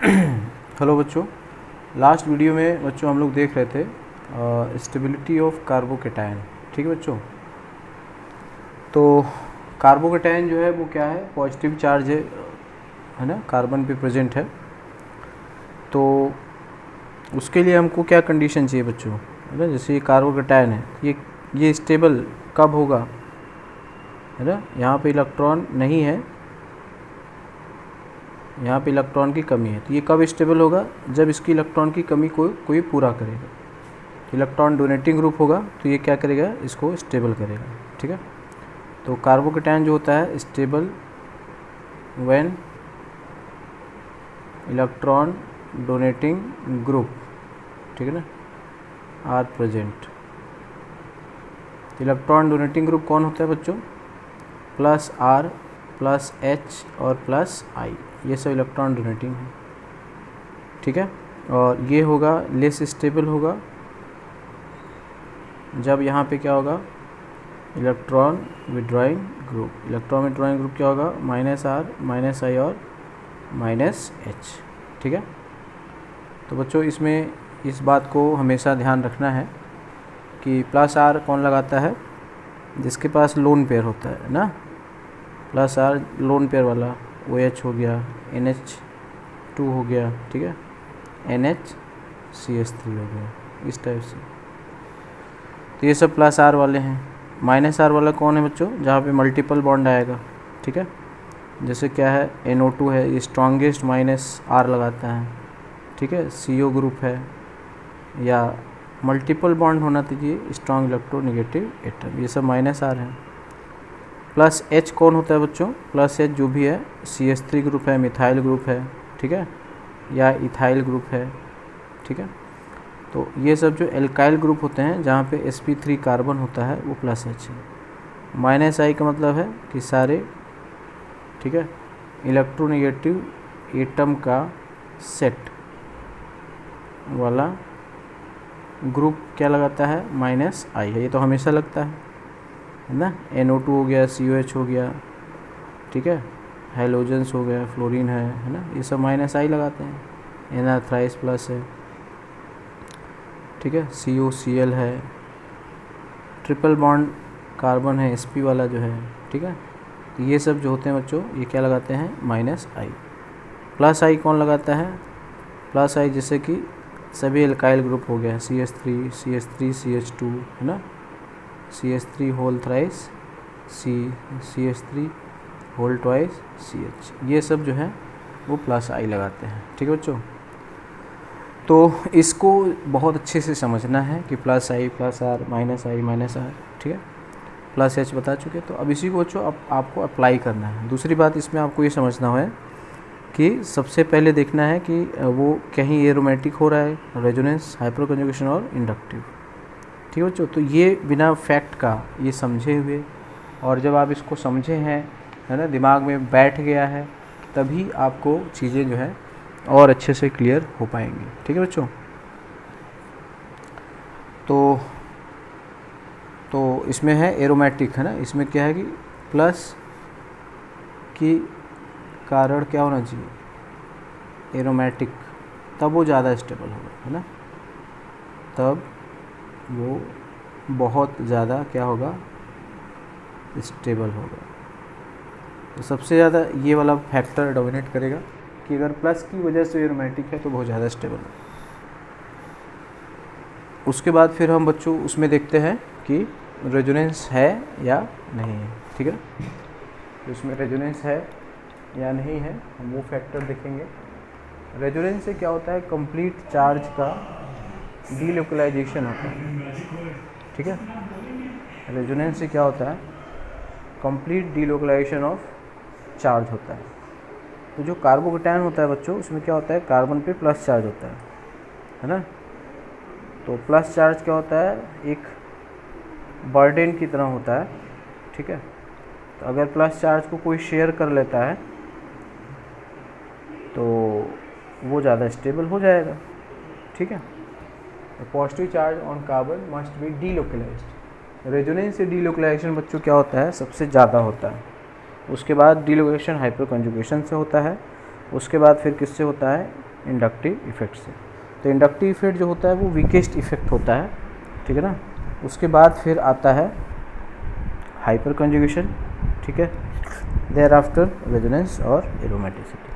Hello बच्चों, last video में बच्चों हम लोग देख रहे थे स्टेबिलिटी ऑफ कार्बोकेटायन। ठीक है बच्चों, तो कार्बोकेटायन जो है वो क्या है, पॉजिटिव चार्ज है ना, कार्बन पे प्रेजेंट है। तो उसके लिए हमको क्या कंडीशन चाहिए बच्चों, है ना। जैसे ये कार्बोकेटायन है, ये स्टेबल कब होगा, है ना। यहाँ पे इलेक्ट्रॉन नहीं है, यहाँ पे इलेक्ट्रॉन की कमी है, तो ये कब स्टेबल होगा, जब इसकी इलेक्ट्रॉन की कमी कोई पूरा करेगा। इलेक्ट्रॉन डोनेटिंग ग्रुप होगा तो ये क्या करेगा, इसको स्टेबल करेगा। ठीक है, तो कार्बोकेटायन जो होता है stable when electron donating group, ठीक है ना, are present. Electron donating group कौन होता है बच्चों, प्लस आर प्लस एच और प्लस आई, ये सब इलेक्ट्रॉन डोनेटिंग है। ठीक है, और ये होगा लेस स्टेबल होगा जब यहाँ पे क्या होगा, electron withdrawing group. Electron withdrawing group क्या होगा, माइनस आर माइनस आई और माइनस एच। ठीक है, तो बच्चों इसमें इस बात को हमेशा ध्यान रखना है कि प्लस आर कौन लगाता है, जिसके पास लोन पेयर होता है ना। प्लस आर लोन पेयर वाला, ओ एच हो गया, NH2 हो गया, ठीक है, NHCH3 हो गया, इस टाइप से। तो ये सब प्लस आर वाले हैं। माइनस आर वाला कौन है बच्चों, जहाँ पे मल्टीपल बॉन्ड आएगा। ठीक है, जैसे क्या है, NO2 है, ये स्ट्रॉन्गेस्ट माइनस आर लगाता है। ठीक है, CO ग्रुप है, या मल्टीपल बॉन्ड होना चाहिए, स्ट्रॉन्ग इलेक्ट्रोनेगेटिव एटम, ये सब माइनस आर है। प्लस H कौन होता है बच्चों, प्लस H जो भी है CH3 ग्रुप है, मिथाइल ग्रुप है, ठीक है, या इथाइल ग्रुप है। ठीक है, तो ये सब जो एल्काइल ग्रुप होते हैं जहाँ पे sp3 कार्बन होता है वो प्लस H है। माइनस आई का मतलब है कि सारे, ठीक है, इलेक्ट्रोनेगेटिव एटम का सेट वाला ग्रुप क्या लगाता है, माइनस आई है। ये तो हमेशा लगता है ना। NO2 हो गया, COH हो गया, ठीक है, हेलोजेंस हो गया, फ्लोरीन है ना, ये सब माइनस आई लगाते हैं। NR थ्राइस प्लस है, ठीक है, COCl है, ट्रिपल बॉन्ड कार्बन है, sp वाला जो है। ठीक है, तो ये सब जो होते हैं बच्चों, ये क्या लगाते हैं, माइनस आई। प्लस आई कौन लगाता है, प्लस आई जैसे कि सभी एल्काइल ग्रुप हो गया, CH3 CH3 CH2, है ना, CH3 whole thrice CH3 whole twice CH, ये सब जो है वो प्लस आई लगाते हैं। ठीक है बच्चों, तो इसको बहुत अच्छे से समझना है कि plus I plus R minus I minus R, ठीक है, प्लस एच बता चुके। तो अब इसी को बच्चों आपको अप्लाई करना है। दूसरी बात इसमें आपको ये समझना है कि सबसे पहले देखना है कि वो कहीं एरोमेटिक हो रहा है, रेजोनेंस, हाइपर कंजुगेशन और इंडक्टिव। ठीक है बच्चों, तो ये बिना फैक्ट का ये समझे हुए, और जब आप इसको समझे हैं, है ना, दिमाग में बैठ गया है, तभी आपको चीज़ें जो है और अच्छे से क्लियर हो पाएंगी। ठीक है बच्चों, तो इसमें है एरोमेटिक, है ना, इसमें क्या है कि प्लस की कारण क्या होना चाहिए, एरोमेटिक, तब वो ज़्यादा स्टेबल होगा, है ना, तब वो बहुत ज़्यादा क्या होगा, स्टेबल होगा। तो सबसे ज़्यादा ये वाला फैक्टर डोमिनेट करेगा कि अगर प्लस की वजह से एरोमेटिक है तो बहुत ज़्यादा स्टेबल है। उसके बाद फिर हम बच्चों उसमें देखते हैं कि रेजोनेंस है या नहीं है। ठीक है, तो इसमें रेजोनेंस है या नहीं है, हम वो फैक्टर देखेंगे। रेजोनेंस से क्या होता है, कंप्लीट चार्ज का डीलोकलाइजेशन होता है। ठीक है, रेजोनेंस से क्या होता है, कंप्लीट डीलोकलाइजेशन ऑफ चार्ज होता है। तो जो कार्बोकेटायन होता है बच्चों, उसमें क्या होता है, कार्बन पे प्लस चार्ज होता है ना। तो प्लस चार्ज क्या होता है, एक बर्डन की तरह होता है। ठीक है, तो अगर प्लस चार्ज को कोई शेयर कर लेता है तो वो ज़्यादा स्टेबल हो जाएगा। ठीक है, तो positive charge on carbon must be delocalised. Resonance से डीलोकलाइजेशन बच्चों क्या होता है, सबसे ज़्यादा होता है। उसके बाद डीलोकलाइजेशन हाइपर कंजुगेशन से होता है। उसके बाद फिर किससे होता है, इंडक्टिव इफेक्ट से। तो इंडक्टिव इफेक्ट जो होता है वो वीकेस्ट इफेक्ट होता है, ठीक है ना। उसके बाद फिर आता है हाइपर कंजुगेशन, ठीक है, देयर आफ्टर रेजोनेंस और एरोमेटिसिटी।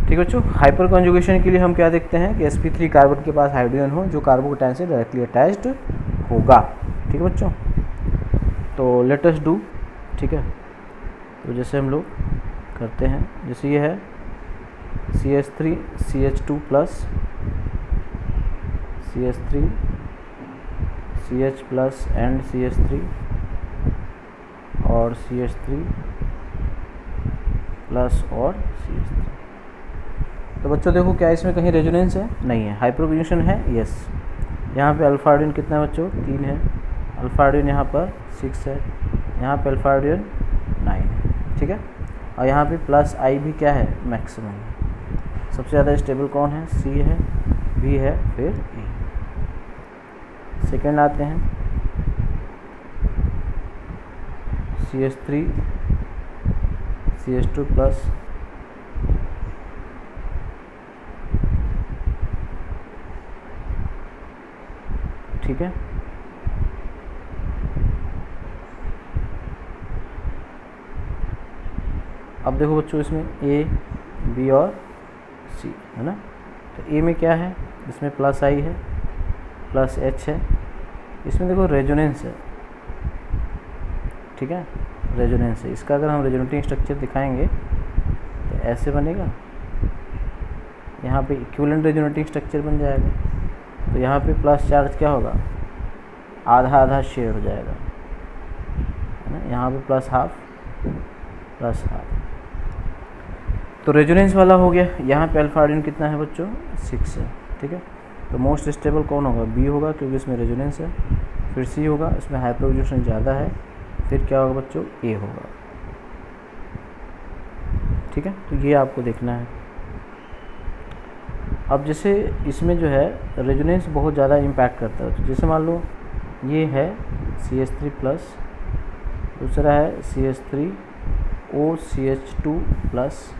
ठीक है बच्चों, हाइपर कंजुगेशन के लिए हम क्या देखते हैं कि sp3 कार्बन के पास हाइड्रोजन हो जो कार्बोकैटायन से डायरेक्टली अटैच्ड होगा। ठीक है बच्चों, तो लेट अस डू, ठीक है। तो जैसे हम लोग करते हैं, जैसे ये है CH3 CH2 plus CH3 CH plus and CH3 और CH3 प्लस और CH3। तो बच्चों देखो क्या इसमें कहीं रेजोनेंस है? नहीं है। हाइपरकंजुगेशन है? यस। यहाँ पे अल्फा आयोडीन कितना है बच्चों? 3 है। अल्फा आयोडीन यहाँ पर 6 है, यहाँ पे अल्फा आयोडीन 9 है, ठीक है। और यहाँ पे प्लस आई भी क्या है? मैक्सिमम है। सबसे ज़्यादा स्टेबल कौन है? सी है, बी है, फिर ई। सेकेंड आते हैं CH3 CH2 प्लस ठीक है। अब देखो बच्चों इसमें ए, बी और सी है ना। तो ए में क्या है? इसमें प्लस आई है, प्लस एच है। इसमें देखो रेजोनेंस है, ठीक है, रेजोनेंस है। इसका अगर हम रेजोनेटिंग स्ट्रक्चर दिखाएंगे तो ऐसे बनेगा, यहाँ पे इक्विवेलेंट रेजोनेटिंग स्ट्रक्चर बन जाएगा। तो यहाँ पे प्लस चार्ज क्या होगा? आधा आधा शेयर हो जाएगा, है ना। यहाँ पे प्लस हाफ प्लस हाफ, तो रेजोनेंस वाला हो गया। यहाँ पे अल्फा आयोडीन कितना है बच्चों? 6 है, ठीक है। तो मोस्ट स्टेबल कौन होगा? बी होगा, क्योंकि इसमें रेजोनेंस है। फिर सी होगा, इसमें हाइपरकंजुगेशन ज़्यादा है। फिर क्या होगा बच्चों? ए होगा, ठीक है। तो ये आपको देखना है। अब जैसे इसमें जो है रेजोनेंस बहुत ज़्यादा इम्पैक्ट करता है। तो जैसे मान लो ये है CH3 प्लस, दूसरा है CH3OCH2 प्लस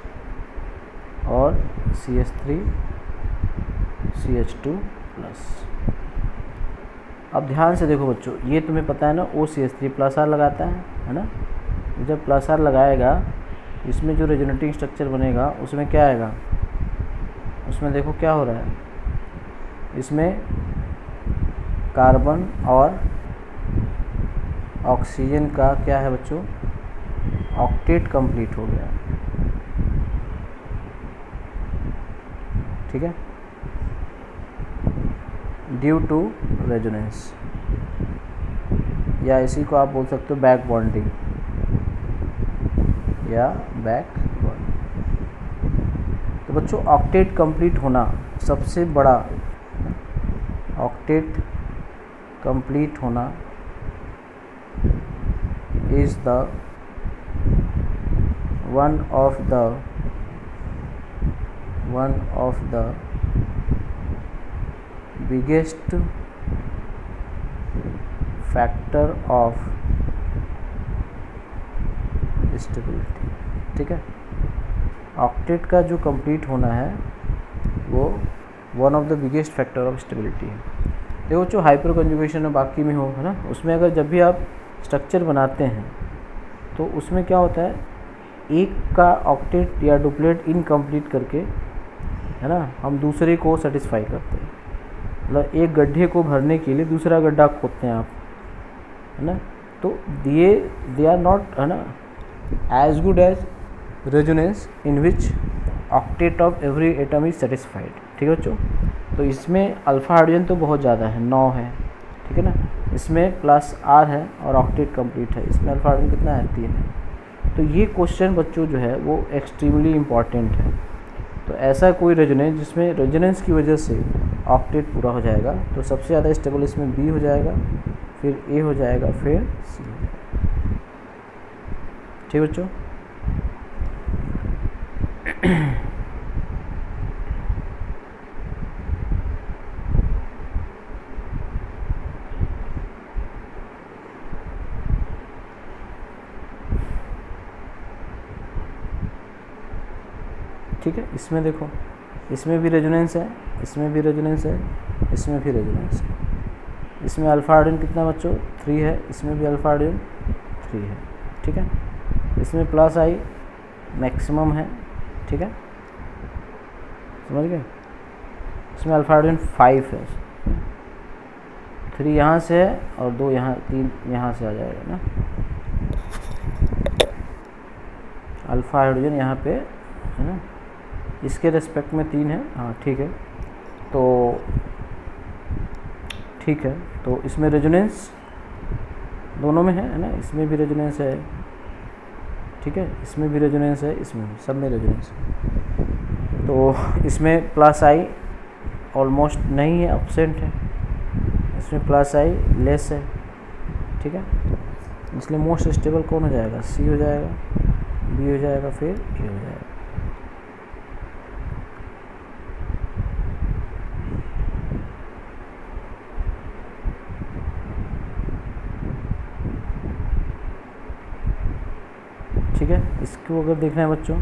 और CH3CH2 प्लस। अब ध्यान से देखो बच्चों, ये तुम्हें पता है ना OCH3 प्लस आर लगाता है ना। जब प्लस आर लगाएगा, इसमें जो रेजोनेटिंग स्ट्रक्चर बनेगा उसमें क्या आएगा? उसमें देखो क्या हो रहा है, इसमें कार्बन और ऑक्सीजन का क्या है बच्चों? ऑक्टेट कंप्लीट हो गया, ठीक है, ड्यू टू रेजोनेंस, या इसी को आप बोल सकते हो बैक बॉन्डिंग या बैक बॉन्डिंग। तो बच्चों ऑक्टेट कंप्लीट होना सबसे बड़ा, ऑक्टेट कंप्लीट होना is the one of the biggest factor of stability, ठीक है। ऑक्टेट का जो कंप्लीट होना है वो one of the biggest factor of stability है। देखो जो हाइपर कंजुगेशन में बाकी में हो, है ना, उसमें अगर जब भी आप स्ट्रक्चर बनाते हैं तो उसमें क्या होता है, एक का ऑक्टेट या डुप्लेट इनकम्प्लीट करके, है ना, हम दूसरे को सेटिस्फाई करते हैं। मतलब एक गड्ढे को भरने के लिए दूसरा गड्ढा खोदते हैं आप, है ना। तो दे आर नॉट, है ना, as good as resonance in which octet of every atom is satisfied, ठीक है बच्चों। तो इसमें अल्फा हाइड्रोजन तो बहुत ज़्यादा है, 9 है, ठीक है ना। इसमें प्लस आर है और ऑक्टेट कंप्लीट है। इसमें अल्फा हाइड्रोजन कितना है? 3 है। तो ये क्वेश्चन बच्चों जो है वो एक्सट्रीमली इम्पॉर्टेंट है। तो ऐसा कोई रेजोनेंस जिसमें रेजोनेंस की वजह से ऑक्टेट पूरा हो जाएगा, तो सबसे ज़्यादा स्टेबल इसमें बी हो जाएगा, फिर ए हो जाएगा, फिर सी हो जाएगा, ठीक है बच्चों। ठीक है, इसमें देखो इसमें भी रेजोनेंस है, इसमें भी रेजोनेंस है, इसमें भी रेजोनेंस है। इसमें अल्फा हाइड्रोजन कितना बच्चों 3 है, इसमें भी अल्फा हाइड्रोजन 3 है, ठीक है। इसमें प्लस आई मैक्सिमम है, ठीक है, समझ गए। इसमें अल्फा हाइड्रोजन 5 है, 3 यहाँ से है और 2 यहाँ, 3 यहाँ से आ जाएगा ना। अल्फा हाइड्रोजन यहाँ पे है ना, इसके रेस्पेक्ट में 3 है, हाँ ठीक है। तो ठीक है, तो इसमें रेजोनेंस दोनों में है ना, इसमें भी रेजोनेंस है, ठीक है, इसमें भी रेजोनेंस है, इसमें भी, सब में रेजोनेंस है। तो इसमें प्लस आई ऑलमोस्ट नहीं है, एब्सेंट है, इसमें प्लस आई लेस है, ठीक है। इसलिए मोस्ट स्टेबल कौन हो जाएगा, सी हो जाएगा, बी हो जाएगा, फिर ए हो जाएगा। ठीक है, इसको अगर देखना है बच्चों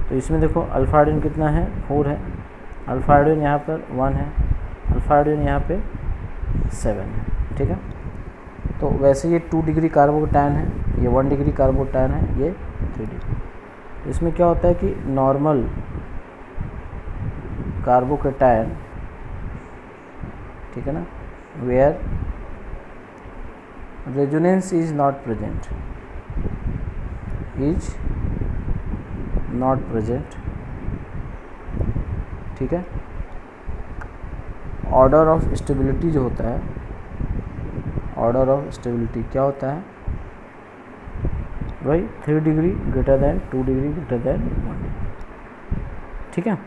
तो इसमें देखो अल्फा हाइड्रोजन कितना है 4 है, अल्फा हाइड्रोजन यहाँ पर 1 है, अल्फा हाइड्रोजन यहाँ पे 7 है, ठीक है। तो वैसे ये 2 डिग्री कार्बोकैटायन है, ये 1 डिग्री कार्बोकैटायन है, ये 3 डिग्री। इसमें क्या होता है कि नॉर्मल कार्बोकैटायन, ठीक है ना, where resonance is not present, is not present, ठीक है। ऑर्डर ऑफ स्टेबिलिटी जो होता है, ऑर्डर ऑफ स्टेबिलिटी क्या होता है भाई, 3 degree greater than 2 degree greater than 1 degree, ठीक है।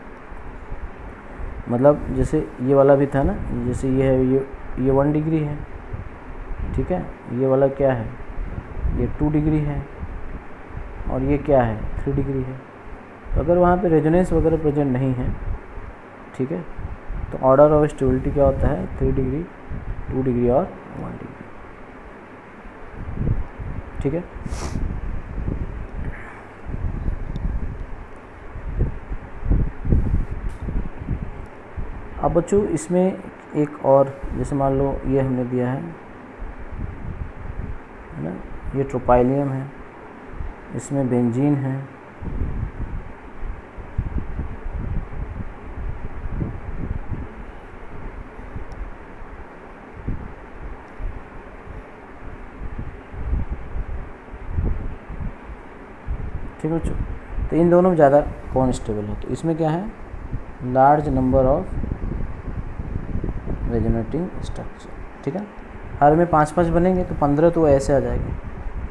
मतलब जैसे ये वाला भी था ना, जैसे ये है, ये 1 डिग्री है, ठीक है, ये वाला क्या है, ये 2 डिग्री है, और ये क्या है 3 डिग्री है। तो अगर वहाँ पे रेजोनेंस वगैरह प्रेजेंट नहीं है, ठीक है, तो ऑर्डर ऑफ स्टेबिलिटी क्या होता है 3 डिग्री, 2 डिग्री और 1 डिग्री, ठीक है। अब बच्चों इसमें एक और, जैसे मान लो ये हमने दिया है ना, ये ट्रोपाइलियम है, इसमें बेंजीन है, ठीक है बच्चों। तो इन दोनों में ज़्यादा कौन स्टेबल है, तो इसमें क्या है, large number of resonating structure, ठीक है। हर में 5-5 बनेंगे तो 15 तो ऐसे आ जाएंगे,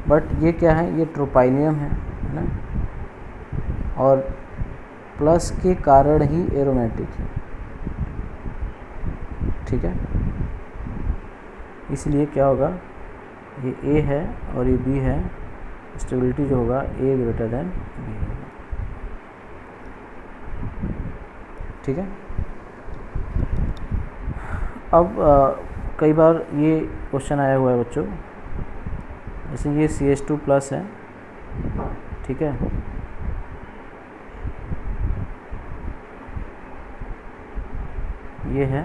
बट ये क्या है, ये ट्रोपाइलियम है ना, और प्लस के कारण ही एरोमेटिक है, ठीक है। इसलिए क्या होगा, ये ए है और ये बी है, स्टेबिलिटी जो होगा ए ग्रेटर देन बी होगा, ठीक है। अब कई बार ये क्वेश्चन आया हुआ है बच्चों, जैसे ये CH2 प्लस है, ठीक है, ये है,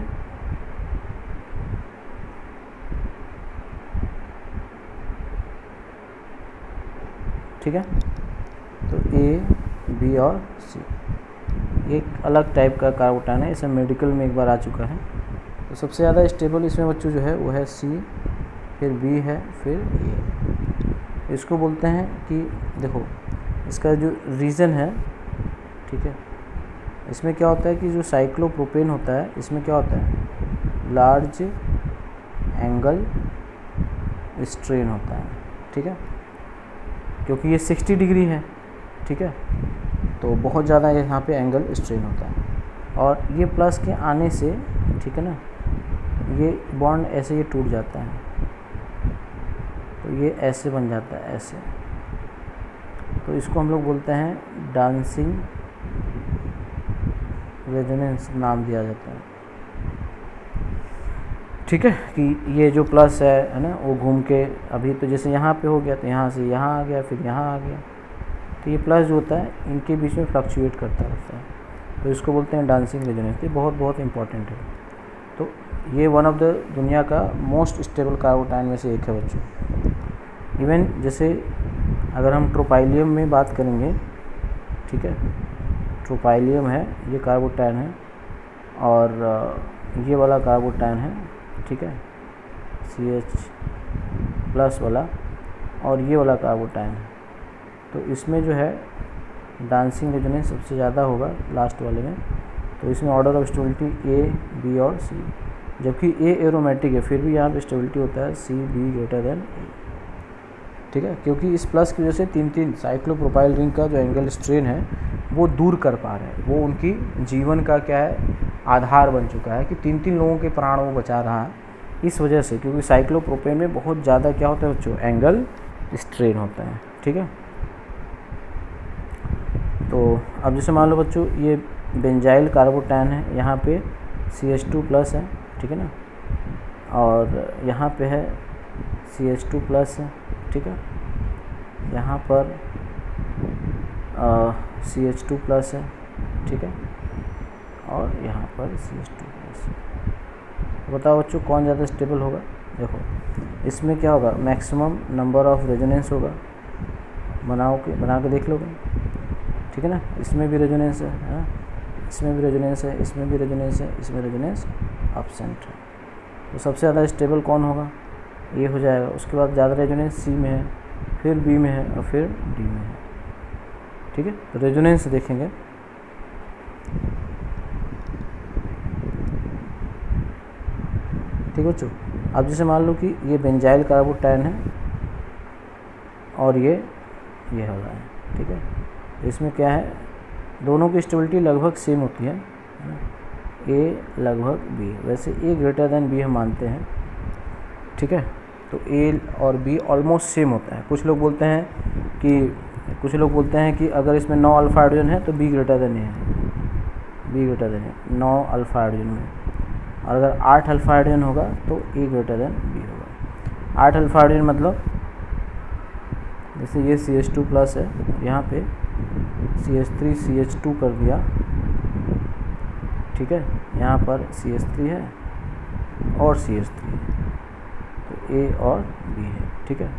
ठीक है। तो ए, बी और सी एक अलग टाइप का कार्बोटाइन है, इसे मेडिकल में एक बार आ चुका है। तो सबसे ज़्यादा स्टेबल इसमें बच्चों जो है वो है सी, फिर बी है, फिर ए। इसको बोलते हैं कि देखो इसका जो रीज़न है, ठीक है, इसमें क्या होता है कि जो साइक्लोप्रोपेन होता है, इसमें क्या होता है, लार्ज एंगल स्ट्रेन होता है, ठीक है, क्योंकि ये 60 डिग्री है, ठीक है, तो बहुत ज़्यादा यहाँ पे एंगल स्ट्रेन होता है। और ये प्लस के आने से, ठीक है ना, ये बॉन्ड ऐसे ये टूट जाता है, तो ये ऐसे बन जाता है, ऐसे। तो इसको हम लोग बोलते हैं डांसिंग रेजोनेंस नाम दिया जाता है, ठीक है। कि ये जो प्लस है ना, वो घूम के अभी तो जैसे यहाँ पे हो गया, तो यहाँ से यहाँ आ गया, फिर यहाँ आ गया, तो ये प्लस जो होता है इनके बीच में फ्लक्चुएट करता रहता है। तो इसको बोलते हैं डांसिंग रेजोनेंस। ये बहुत बहुत इंपॉर्टेंट है। तो ये वन ऑफ द दुनिया का मोस्ट स्टेबल कार्बोटाइन में से एक है बच्चों। इवन जैसे अगर हम ट्रोपाइलियम में बात करेंगे, ठीक है, ट्रोपाइलियम है, ये कार्बोटाइन है, और ये वाला कार्बोटाइन है, ठीक है, CH+ वाला, और ये वाला कार्बोटाइन है। तो इसमें जो है डांसिंग रेजोनेंस सबसे ज़्यादा होगा लास्ट वाले में। तो इसमें order of stability A, B और C, जबकि A एरोमेटिक है, फिर भी यहाँ पे स्टेबिलिटी होता है C, B > A, ठीक है, क्योंकि इस प्लस की वजह से 3 साइक्लोप्रोपाइल रिंग का जो एंगल स्ट्रेन है वो दूर कर पा रहे हैं। वो उनकी जीवन का क्या है, आधार बन चुका है कि 3 लोगों के प्राण वो बचा रहा है इस वजह से, क्योंकि साइक्लोप्रोपेन में बहुत ज़्यादा क्या होता है बच्चों, एंगल स्ट्रेन होता है, ठीक है। तो अब जैसे मान लो बच्चों ये बेंजाइल कार्बोटाइन है, यहाँ पे CH2+ है, ठीक है ना, और यहाँ पे है CH2+ है, ठीक है, यहाँ पर CH2+ है, ठीक है, और यहाँ पर CH2+। बताओ बच्चों कौन ज़्यादा स्टेबल होगा। देखो इसमें क्या होगा, मैक्सिमम नंबर ऑफ रेजोनेंस होगा, बना के देख लोगे, ठीक है ना। इसमें भी रेजोनेंस है, हाँ, इसमें भी रेजोनेंस है, इसमें भी रेजोनेंस है, इसमें रेजोनेंस एब्सेंट है। तो सबसे ज़्यादा स्टेबल कौन होगा, ये हो जाएगा। उसके बाद ज़्यादा रेजोनेंस C में है, फिर B में है, और फिर D में है, ठीक है। तो रेजोनेंस देखेंगे, ठीक है बच्चों। अब जैसे मान लो कि ये बेंजाइल कार्बोटाइन है और ये हो रहा है, ठीक है। तो इसमें क्या है, दोनों की स्टेबिलिटी लगभग सेम होती है ना, A लगभग B, वैसे A > B हम मानते हैं, ठीक है। तो A और B ऑलमोस्ट सेम होता है। कुछ लोग बोलते हैं कि अगर इसमें 9 अल्फा हाइड्रोजन है तो B > A है, B > A 9 अल्फा हाइड्रोजन में, और अगर 8 अल्फा हाइड्रोजन होगा तो A > B होगा। 8 अल्फा हाइड्रोजन मतलब जैसे ये CH2+ है, यहाँ पे CH3 CH2 कर दिया, ठीक है, यहाँ पर CH3 है और CH3 है, तो A और B है, ठीक है,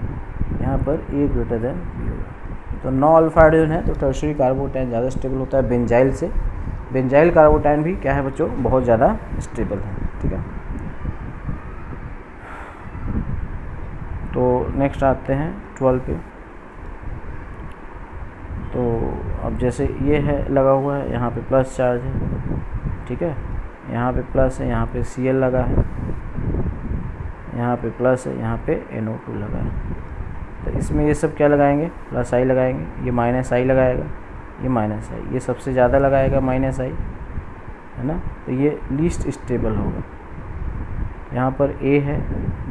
यहाँ पर A > B होगा। तो 9 अल्फा हाइड्रोजन है तो टर्शियरी कार्बोटाइन ज़्यादा स्टेबल होता है बेंजाइल से। बेंजाइल कार्बोटाइन भी क्या है बच्चों, बहुत ज़्यादा स्टेबल है, ठीक है। तो नेक्स्ट आते हैं 12 पे। तो अब जैसे ये है लगा हुआ है, यहाँ पे प्लस चार्ज है, ठीक है, यहाँ पे प्लस है, यहाँ पे Cl लगा है, यहाँ पे प्लस है, यहाँ पे NO2 लगा है। तो इसमें ये सब क्या लगाएंगे, प्लस I लगाएंगे, ये माइनस I लगाएगा, ये माइनस I, ये सबसे ज़्यादा लगाएगा माइनस I, है ना। तो ये लीस्ट स्टेबल होगा। यहाँ पर A है,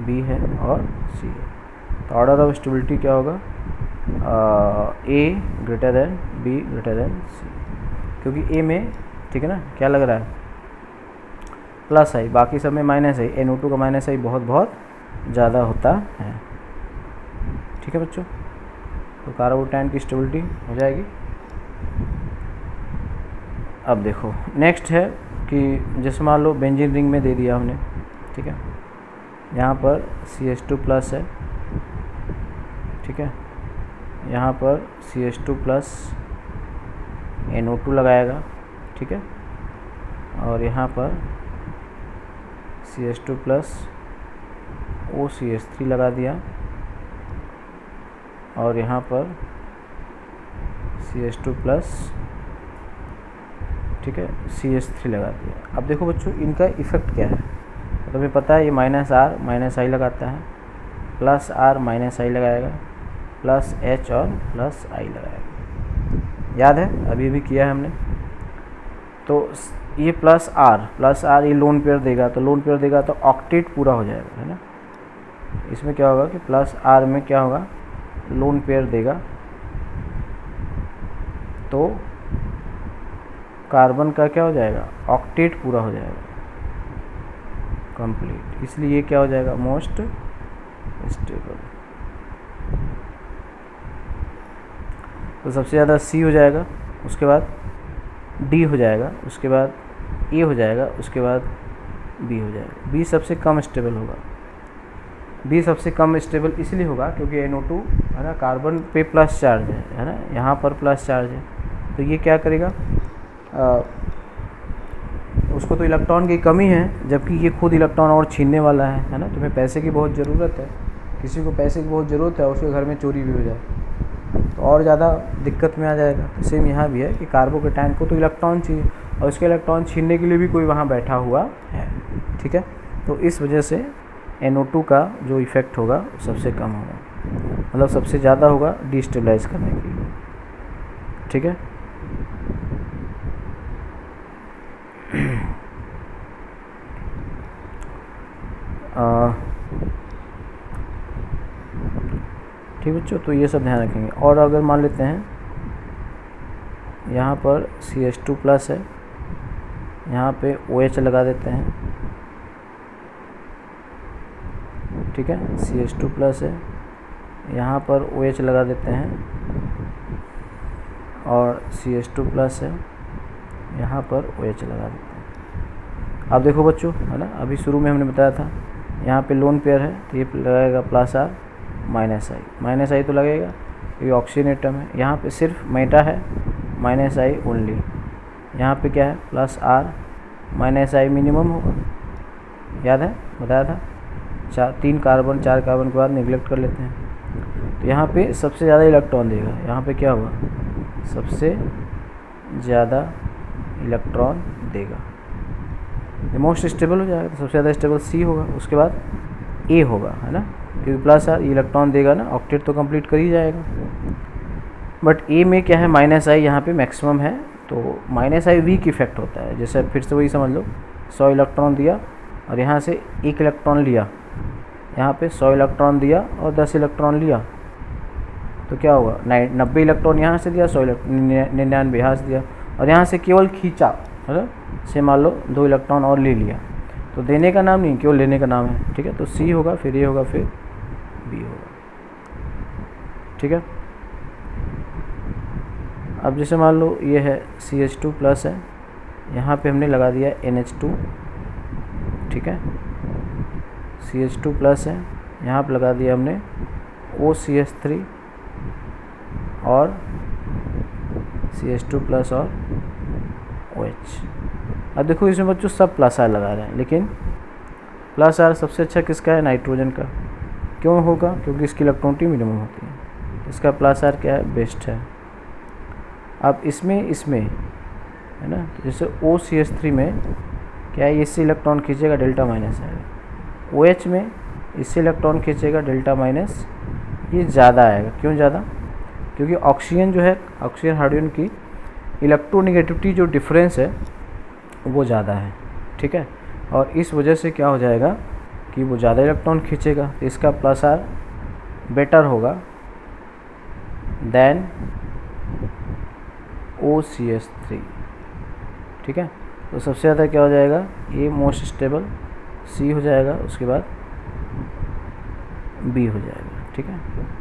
B है और C है। तो ऑर्डर ऑफ स्टेबिलिटी क्या होगा, A > B > C, क्योंकि A में, ठीक है ना, क्या लग रहा है, प्लस I, बाकी सब में माइनस I, NO2 का माइनस I बहुत ज़्यादा होता है, ठीक है बच्चों। तो कार्बोटाइन की स्टेबिलिटी हो जाएगी। अब देखो नेक्स्ट है कि जैसे मान लो बेंजीन रिंग में दे दिया हमने, ठीक है, यहाँ पर CH2+ है, ठीक है, यहाँ पर CH2+ NO2 लगाएगा, ठीक है, और यहाँ पर CH2+ OCH3 लगा दिया, और यहाँ पर CH2+, ठीक है, CH3 लगा दिया। अब देखो बच्चों इनका इफ़ेक्ट क्या है, तो हमें पता है ये -R -I लगाता है, प्लस R -I लगाएगा, प्लस H और प्लस I लगाएगा, याद है अभी भी किया है हमने। तो ये प्लस R ये लोन पेयर देगा, तो लोन पेयर देगा तो ऑक्टेट पूरा हो जाएगा, है ना। इसमें क्या होगा कि प्लस R में क्या होगा, लोन पेयर देगा, तो कार्बन का क्या हो जाएगा, ऑक्टेट पूरा हो जाएगा कंप्लीट, इसलिए ये क्या हो जाएगा, मोस्ट स्टेबल। तो सबसे ज़्यादा C हो जाएगा। उसके बाद डी हो जाएगा, उसके बाद ए हो जाएगा, उसके बाद बी हो जाएगा। बी सबसे कम स्टेबल होगा। बी सबसे कम स्टेबल इसलिए होगा क्योंकि NO2 है ना, कार्बन पे प्लस चार्ज है ना, यहाँ पर प्लस चार्ज है, तो ये क्या करेगा, उसको तो इलेक्ट्रॉन की कमी है, जबकि ये खुद इलेक्ट्रॉन और छीनने वाला है ना। तुम्हें पैसे की बहुत ज़रूरत है, किसी को पैसे की बहुत ज़रूरत है, उसके घर में चोरी भी हो जाए तो और ज़्यादा दिक्कत में आ जाएगा। तो सेम यहाँ भी है कि कार्बोकेटायन को तो इलेक्ट्रॉन चाहिए और उसके इलेक्ट्रॉन छीनने के लिए भी कोई वहाँ बैठा हुआ है, ठीक है। तो इस वजह से NO2 का जो इफ़ेक्ट होगा सबसे कम होगा, मतलब सबसे ज़्यादा होगा डिस्टेबलाइज करने के लिए, ठीक है। ठीक बच्चों, तो ये सब ध्यान रखेंगे। और अगर मान लेते हैं यहाँ पर CH2 प्लस है, यहाँ पे OH लगा देते हैं, ठीक है। CH2 प्लस है, यहाँ पर OH लगा देते हैं, और CH2 प्लस है, यहाँ पर OH लगा देते हैं। अब देखो बच्चों, है ना, अभी शुरू में हमने बताया था यहाँ पे लोन पेयर है, तो ये लगेगा प्लस R माइनस I तो लगेगा, ये ऑक्सीजन एटम है। यहाँ पे सिर्फ मेटा है, -I ओनली। यहाँ पे क्या है, प्लस R -I मिनिमम होगा, याद है, बताया था। 3 कार्बन 4 कार्बन के बाद निगलेक्ट कर लेते हैं, तो यहाँ पे सबसे ज़्यादा इलेक्ट्रॉन देगा। यहाँ पे क्या होगा, सबसे ज़्यादा इलेक्ट्रॉन देगा, ये मोस्ट स्टेबल हो जाएगा, तो सबसे ज़्यादा स्टेबल C होगा, उसके बाद A होगा, है ना, क्योंकि प्लस R इलेक्ट्रॉन देगा ना, ऑक्टेट तो कंप्लीट कर ही जाएगा। बट A में क्या है, -I यहाँ पे मैक्सिमम है, तो -I वीक इफेक्ट होता है। जैसे फिर से वही समझ लो, 100 इलेक्ट्रॉन दिया और यहाँ से 1 इलेक्ट्रॉन लिया, यहाँ पे 100 इलेक्ट्रॉन दिया और 10 इलेक्ट्रॉन लिया, तो क्या होगा, 90 इलेक्ट्रॉन यहाँ से दिया, 99 यहाँ से दिया, और यहाँ से केवल खींचा, है ना, से मान लो 2 इलेक्ट्रॉन और ले लिया, तो देने का नाम नहीं, केवल लेने का नाम है, ठीक है। तो C होगा, फिर A होगा, फिर B होगा, ठीक है। अब जैसे मान लो ये है CH2 प्लस है, यहाँ पे हमने लगा दिया NH2, ठीक है। CH2 प्लस है, यहाँ पे लगा दिया हमने OCH3 और CH2 प्लस और OH। अब देखो इसमें बच्चों सब प्लस R लगा रहे हैं, लेकिन प्लस R सबसे अच्छा किसका है, नाइट्रोजन का। क्यों होगा, क्योंकि इसकी इलेक्ट्रॉनिटी मिनिमम होती है, इसका प्लस R क्या है, बेस्ट है। अब इसमें है ना, तो जैसे OCH3 में क्या है, इससे इलेक्ट्रॉन खींचेगा, डेल्टा माइनस आएगा। OH में इससे इलेक्ट्रॉन खींचेगा, डेल्टा माइनस, ये ज़्यादा आएगा। क्यों ज़्यादा, क्योंकि ऑक्सीजन जो है, ऑक्सीजन हाइड्रोजन की इलेक्ट्रोनेगेटिविटी जो डिफरेंस है वो ज़्यादा है, ठीक है। और इस वजह से क्या हो जाएगा कि वो ज़्यादा इलेक्ट्रॉन खींचेगा, तो इसका प्लस R बेटर होगा देन OCH3, ठीक है। तो सबसे ज़्यादा क्या हो जाएगा, ये मोस्ट स्टेबल C हो जाएगा, उसके बाद B हो जाएगा, ठीक है।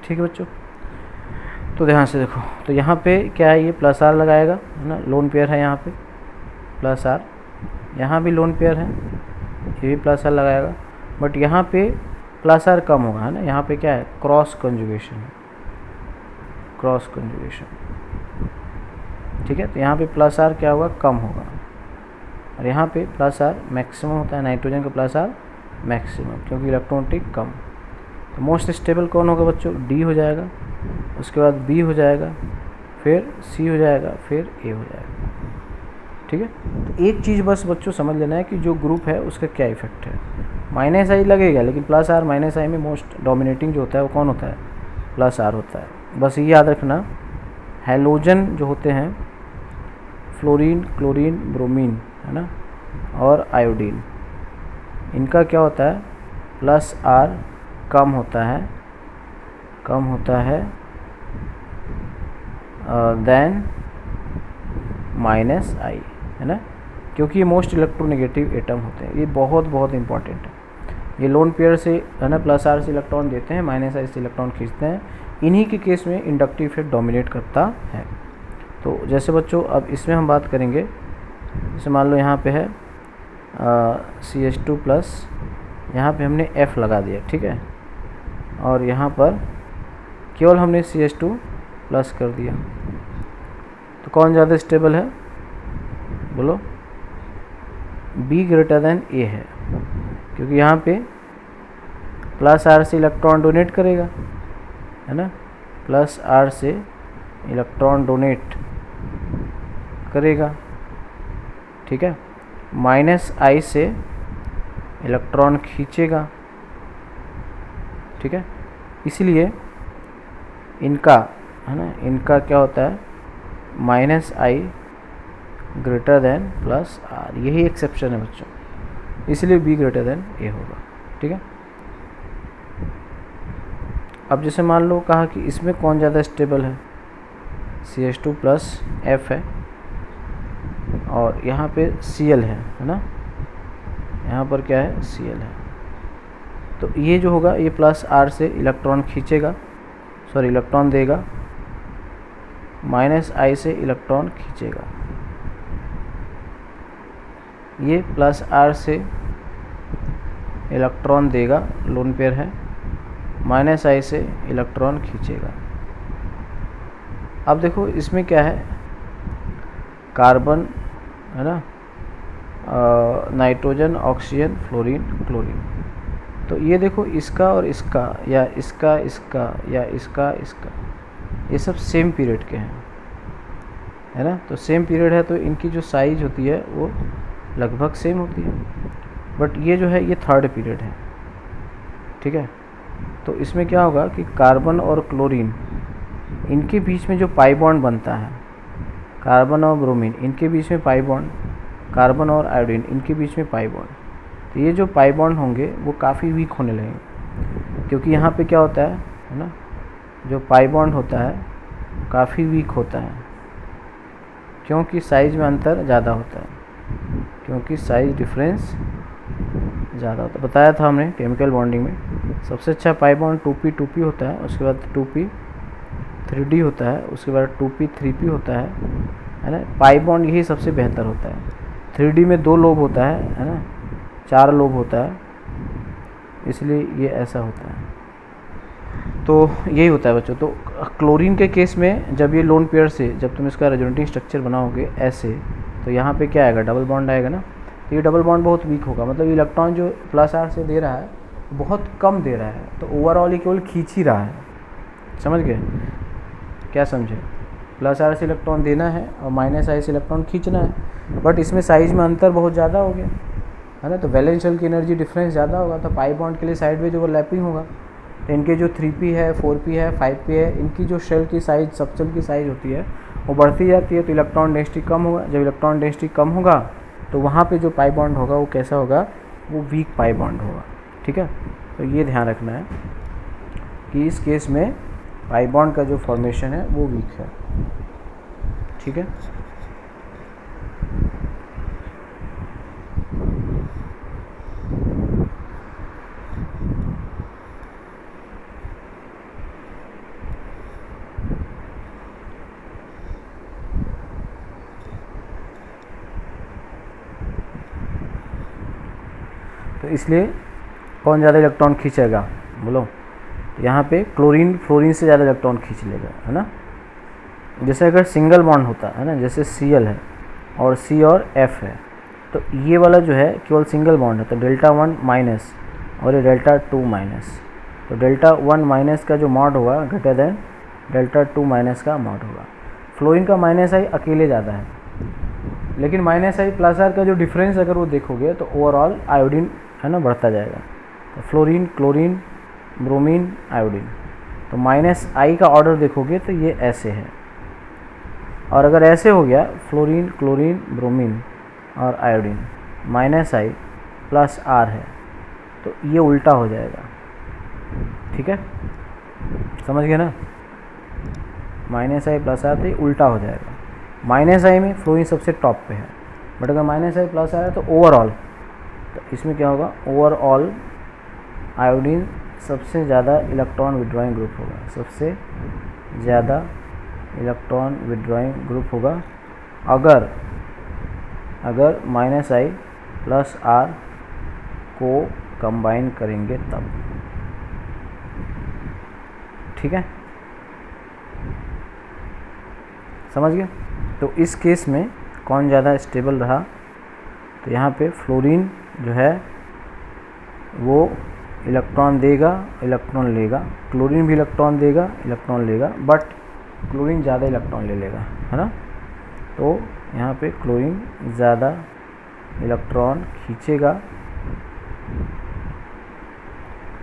ठीक है बच्चों, तो ध्यान से देखो, तो यहाँ पे क्या है, ये प्लस R लगाएगा, है ना, लोन पेयर है यहाँ पे प्लस R, यहाँ भी लोन पेयर है, ये भी प्लस आर लगाएगा, बट यहाँ पे प्लस आर कम होगा, है ना। यहाँ पे क्या है, क्रॉस कंजुगेशन है, क्रॉस कंजुगेशन, ठीक है। तो यहाँ पे प्लस आर क्या होगा, कम होगा, और यहाँ पे प्लस आर मैक्सिमम होता है, नाइट्रोजन का प्लस आर मैक्सिमम, क्योंकि इलेक्ट्रोनेटिक कम। तो मोस्ट स्टेबल कौन होगा बच्चों, डी हो जाएगा, उसके बाद बी हो जाएगा, फिर सी हो जाएगा, फिर ए हो जाएगा, ठीक है। तो एक चीज़ बस बच्चों समझ लेना है कि जो ग्रुप है उसका क्या इफेक्ट है। माइनस आई लगेगा, लेकिन प्लस आर माइनस आई में मोस्ट डोमिनेटिंग जो होता है वो कौन होता है, प्लस आर होता है। बस ये याद रखना, हैलोजन जो होते हैं, फ्लोरीन, क्लोरीन, ब्रोमीन, है ना, और आयोडीन, इनका क्या होता है, प्लस आर कम होता है, कम होता है देन माइनस आई, है ना, क्योंकि ये मोस्ट इलेक्ट्रोनेगेटिव एटम होते हैं। ये बहुत बहुत इंपॉर्टेंट है। ये लोन पेयर से, है ना, प्लस आर से इलेक्ट्रॉन देते हैं, माइनस आई से इलेक्ट्रॉन खींचते हैं। इन्हीं के केस में इंडक्टिव इफेक्ट डोमिनेट करता है। तो जैसे बच्चों अब इसमें हम बात करेंगे, जैसे मान लो यहाँ पे है CH2 प्लस, यहाँ पे हमने F लगा दिया, ठीक है, और यहाँ पर केवल हमने CH2 प्लस कर दिया, तो कौन ज़्यादा स्टेबल है, बोलो, B ग्रेटर देन A है, क्योंकि यहाँ पे प्लस आर से इलेक्ट्रॉन डोनेट करेगा, है ना, प्लस आर से इलेक्ट्रॉन डोनेट करेगा, ठीक है, माइनस आई से इलेक्ट्रॉन खींचेगा, ठीक है। इसलिए इनका, है ना, इनका क्या होता है, minus I greater than plus R, यही एक्सेप्शन है बच्चों, इसलिए बी ग्रेटर देन ए होगा, ठीक है। अब जैसे मान लो कहा कि इसमें कौन ज़्यादा स्टेबल है, CH2 प्लस F है, और यहाँ पे Cl है ना, यहाँ पर क्या है, Cl है। तो ये जो होगा, ये प्लस आर से इलेक्ट्रॉन खींचेगा, सॉरी इलेक्ट्रॉन देगा, माइनस आई से इलेक्ट्रॉन खींचेगा, ये प्लस आर से इलेक्ट्रॉन देगा, लोन पेयर है, माइनस आई से इलेक्ट्रॉन खींचेगा। अब देखो इसमें क्या है, कार्बन, है ना, नाइट्रोजन, ऑक्सीजन, फ्लोरीन, क्लोरीन। तो ये देखो इसका और इसका, या इसका इसका, या इसका इसका, ये सब सेम पीरियड के हैं, है ना। तो सेम पीरियड है तो इनकी जो साइज होती है वो लगभग सेम होती है, बट ये जो है ये थर्ड पीरियड है, ठीक है। तो इसमें क्या होगा कि कार्बन और क्लोरीन, इनके बीच में जो पाई बॉन्ड बनता है, कार्बन और ब्रोमीन, इनके बीच में पाई बॉन्ड, कार्बन और आयोडीन, इनके बीच में पाई बॉन्ड, तो ये जो पाई बॉन्ड होंगे वो काफ़ी वीक होने लगेंगे, क्योंकि यहाँ पे क्या होता है ना, जो पाई बॉन्ड होता है काफ़ी वीक होता है, क्योंकि साइज में अंतर ज़्यादा होता है, क्योंकि साइज डिफरेंस ज़्यादा होता है। बताया था हमने केमिकल बॉन्डिंग में सबसे अच्छा पाई बॉन्ड 2p होता है, उसके बाद 2p 3d होता है, उसके बाद 2p 3p होता है ना। पाई बॉन्ड यही सबसे बेहतर होता है। 3d में 2 लोब होता है ना, 4 लोब होता है, इसलिए ये ऐसा होता है। तो यही होता है बच्चों। तो क्लोरीन के केस में जब ये लोन पेयर से, जब तुम इसका रेजोनेटिंग स्ट्रक्चर बनाओगे ऐसे, तो यहाँ पे क्या आएगा, डबल बॉन्ड आएगा ना। तो ये डबल बॉन्ड बहुत वीक होगा, मतलब इलेक्ट्रॉन जो प्लस आर से दे रहा है बहुत कम दे रहा है, तो ओवरऑल ये केवल खींच ही रहा है। समझ गए, क्या समझे, प्लस आर से इलेक्ट्रॉन देना है और माइनस आई से इलेक्ट्रॉन खींचना है, बट इसमें साइज में अंतर बहुत ज़्यादा हो गया, है ना। तो वैलेंस शेल की एनर्जी डिफरेंस ज़्यादा होगा, तो पाई बॉन्ड के लिए साइडवेज ओवरलैपिंग होगा। तो इनके जो 3p है, 4p है, 5p है, इनकी जो शेल की साइज, सब शेल की साइज होती है वो बढ़ती जाती है, तो इलेक्ट्रॉन डेंसिटी कम होगा। जब इलेक्ट्रॉन डेंसिटी कम होगा तो वहाँ पे जो पाई बॉन्ड होगा वो कैसा होगा, वो वीक पाई बॉन्ड होगा, ठीक है। तो ये ध्यान रखना है कि इस केस में पाई बॉन्ड का जो फॉर्मेशन है वो वीक है, ठीक है। तो इसलिए कौन ज़्यादा इलेक्ट्रॉन खींचेगा बोलो? तो यहाँ पे क्लोरीन फ्लोरीन से ज़्यादा इलेक्ट्रॉन खींच लेगा, है ना। जैसे अगर सिंगल बॉन्ड होता है ना, जैसे Cl है और C और F है, तो ये वाला जो है केवल सिंगल बॉन्ड है, तो डेल्टा 1 माइनस और ये डेल्टा 2 माइनस, तो डेल्टा 1 माइनस का जो मॉड होगा ग्रेटर देन डेल्टा 2 माइनस का मॉड होगा। फ्लोरीन का माइनस आई अकेले ज़्यादा है, लेकिन माइनस आई प्लस आर का जो डिफरेंस अगर वो देखोगे तो ओवरऑल आयोडीन है ना बढ़ता जाएगा। तो फ्लोरीन, क्लोरीन, ब्रोमीन, आयोडीन, तो माइनस आई का ऑर्डर देखोगे तो ये ऐसे है। और अगर ऐसे हो गया फ्लोरीन, क्लोरीन, ब्रोमीन और iodine, minus I plus R है, तो ये उल्टा हो जाएगा। ठीक है, समझ गए ना? माइनस आई प्लस आर तो ये उल्टा हो जाएगा। माइनस आई में फ्लोरीन सबसे टॉप पे है, बट अगर माइनस आई प्लस आर है तो ओवरऑल, तो इसमें क्या होगा? ओवरऑल आयोडीन सबसे ज़्यादा इलेक्ट्रॉन विड्रॉइंग ग्रुप होगा, सबसे ज़्यादा इलेक्ट्रॉन विड्रॉइंग ग्रुप होगा अगर माइनस आई प्लस आर को कंबाइन करेंगे तब। ठीक है, समझ गए? तो इस केस में कौन ज़्यादा स्टेबल रहा? तो यहाँ पे फ्लोरीन जो है वो इलेक्ट्रॉन देगा, इलेक्ट्रॉन लेगा, क्लोरीन भी इलेक्ट्रॉन देगा, इलेक्ट्रॉन लेगा, बट क्लोरीन ज़्यादा इलेक्ट्रॉन ले लेगा, है ना। तो यहाँ पे क्लोरीन ज़्यादा इलेक्ट्रॉन खींचेगा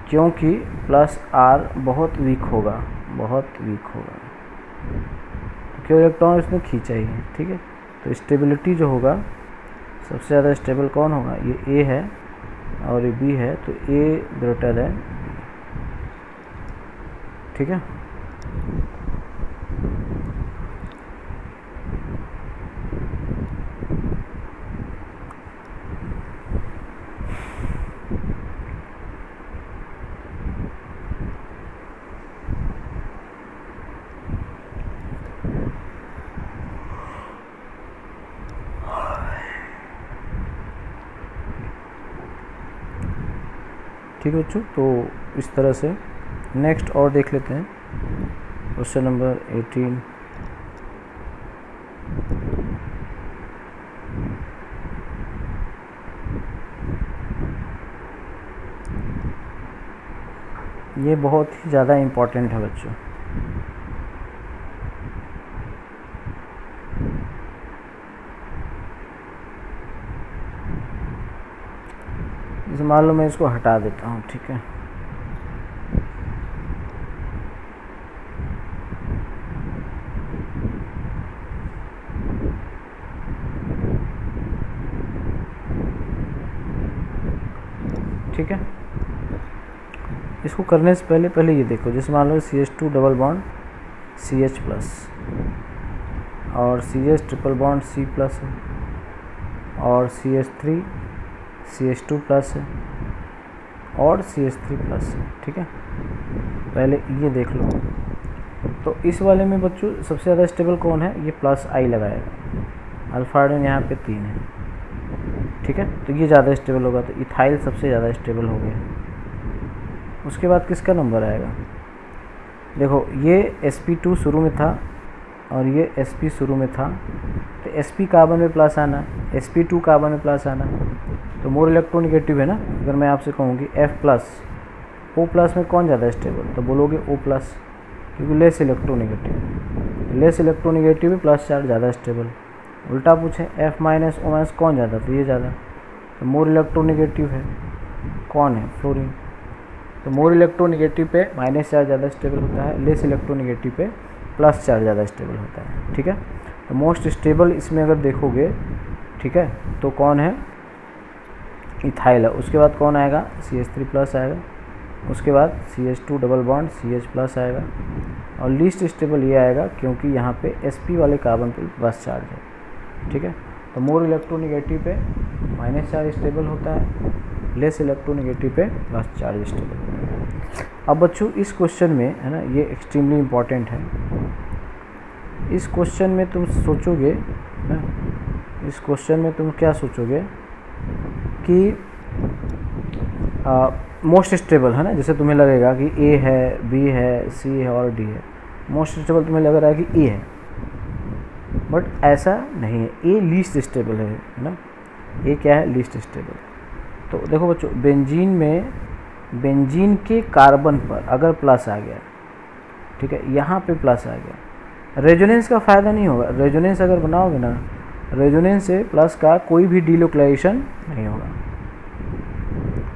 क्योंकि प्लस आर बहुत वीक होगा, बहुत वीक होगा, तो क्यों इलेक्ट्रॉन उसने खींचा ही है। ठीक है, तो स्टेबिलिटी जो होगा सबसे ज़्यादा स्टेबल कौन होगा? ये ए है और ये बी है, तो ए ग्रेटर देन बी। ठीक है, ठीक है बच्चों। तो इस तरह से नेक्स्ट और देख लेते हैं, क्वेश्चन नंबर 18। ये बहुत ही ज़्यादा इम्पोर्टेंट है बच्चों। जैसे मान लो मैं इसको हटा देता हूँ, ठीक है, ठीक है। इसको करने से पहले ये देखो, जैसे मान लो CH2 double bond CH plus और CH triple bond C plus है और CH3 CH2 प्लस है और CH3 प्लस है। ठीक है, पहले ये देख लो। तो इस वाले में बच्चों सबसे ज़्यादा स्टेबल कौन है? ये प्लस आई लगाएगा, अल्फा आयोडीन यहाँ पे 3 है। ठीक है, तो ये ज़्यादा स्टेबल होगा, तो इथाइल सबसे ज़्यादा स्टेबल हो गया। उसके बाद किसका नंबर आएगा? देखो ये sp2 शुरू में था और ये sp शुरू में था, तो sp कार्बन में प्लस आना, sp2 कार्बन में प्लस आना, तो मोर इलेक्ट्रोनिगेटिव है ना। अगर मैं आपसे कहूँगी F प्लस O प्लस में कौन ज़्यादा स्टेबल, तो बोलोगे O प्लस, क्योंकि लेस इलेक्ट्रोनिगेटिव, लेस इलेक्ट्रोनिगेटिव में प्लस चार्ज ज़्यादा स्टेबल। उल्टा पूछे F माइनस O माइनस कौन ज़्यादा, तो ये ज़्यादा, तो मोर इलेक्ट्रोनिगेटिव है कौन है? फ्लोरीन। तो मोर इलेक्ट्रोनिगेटिव पे माइनस चार्ज ज़्यादा स्टेबल होता है, लेस इलेक्ट्रोनिगेटिव पे प्लस चार्ज ज़्यादा स्टेबल होता है। ठीक है, तो मोस्ट स्टेबल इसमें अगर देखोगे, ठीक है, तो कौन है? इथाइल है। उसके बाद कौन आएगा? CH3 प्लस आएगा। उसके बाद CH2 double bond CH plus आएगा और लीस्ट स्टेबल ये आएगा क्योंकि यहाँ पे sp वाले कार्बन पे प्लस चार्ज है। ठीक है, तो मोर इलेक्ट्रोनिगेटिव पे माइनस चार्ज स्टेबल होता है, लेस इलेक्ट्रोनिगेटिव पे प्लस चार्ज स्टेबल होता है। अब बच्चों इस क्वेश्चन में है ना, ये एक्सट्रीमली इम्पॉर्टेंट है। इस क्वेश्चन में तुम सोचोगे ना, इस क्वेश्चन में तुम क्या सोचोगे कि मोस्ट स्टेबल है ना, जैसे तुम्हें लगेगा कि ए है, बी है, सी है और डी है, मोस्ट स्टेबल तुम्हें लग रहा है कि ए है, बट ऐसा नहीं है, ए लीस्ट स्टेबल है ना, ए क्या है, लीस्ट स्टेबल। तो देखो बच्चों, बेंजीन में बेंजीन के कार्बन पर अगर प्लस आ गया, ठीक है, यहाँ पे प्लस आ गया, रेजोनेंस का फ़ायदा नहीं होगा। रेजोनेंस अगर बनाओगे ना, रेजोनेंस से प्लस का कोई भी डिलोकलाइजेशन नहीं होगा,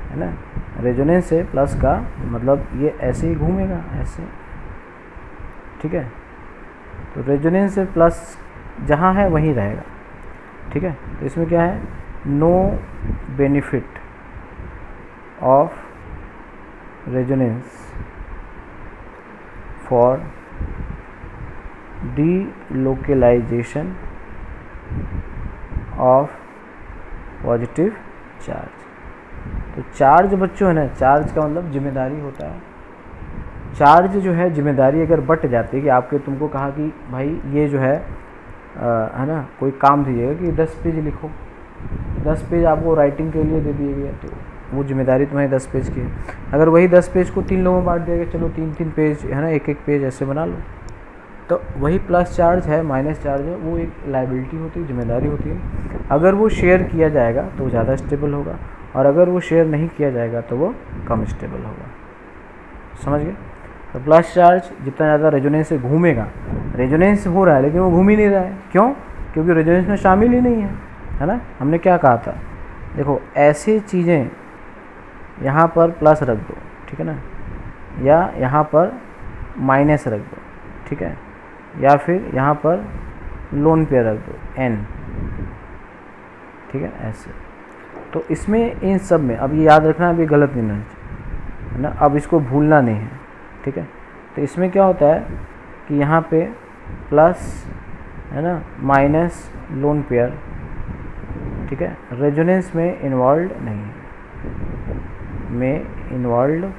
है ना। रेजोनेंस से प्लस का मतलब ये ऐसे ही घूमेगा, ऐसे, ठीक है। तो रेजोनेंस से प्लस जहाँ है वहीं रहेगा, ठीक है। तो इसमें क्या है, no benefit of resonance for delocalization of positive charge. तो चार्ज बच्चों है ना, चार्ज का मतलब जिम्मेदारी होता है। चार्ज जो है जिम्मेदारी अगर बट जाती है कि आपके तुमको कहा कि भाई ये जो है ना, कोई काम दीजिएगा कि 10 पेज लिखो, 10 पेज आपको राइटिंग के लिए दे दिए गए, तो वो जिम्मेदारी तुम्हारी 10 पेज की है। अगर वही 10 पेज को 3 लोगों में बांट दिया गया, चलो 3-3 पेज है ना, एक पेज ऐसे बना लो, तो वही प्लस चार्ज है, माइनस चार्ज है, वो एक लाइबिलिटी होती है, जिम्मेदारी होती है। अगर वो शेयर किया जाएगा तो वो ज़्यादा स्टेबल होगा, और अगर वो शेयर नहीं किया जाएगा तो वो कम स्टेबल होगा। समझ गए। तो प्लस चार्ज जितना ज़्यादा रेजोनेंस से घूमेगा, रेजोनेंस हो रहा है लेकिन वो घूम ही नहीं रहा है, क्यों? क्योंकि रेजोनेंस में शामिल ही नहीं है ना। हमने क्या कहा था, देखो ऐसी चीज़ें यहाँ पर प्लस रख दो, ठीक है ना, या यहाँ पर माइनस रख दो, ठीक है, या फिर यहाँ पर लोन पेयर रख दो n, ठीक है, ऐसे। तो इसमें इन सब में अब ये याद रखना, अभी गलत नहीं है ना, अब इसको भूलना नहीं है, ठीक है। तो इसमें क्या होता है कि यहाँ पे प्लस है ना, माइनस लोन पेयर, ठीक है, रेजोनेंस में इन्वॉल्व नहीं है, में इन्वॉल्व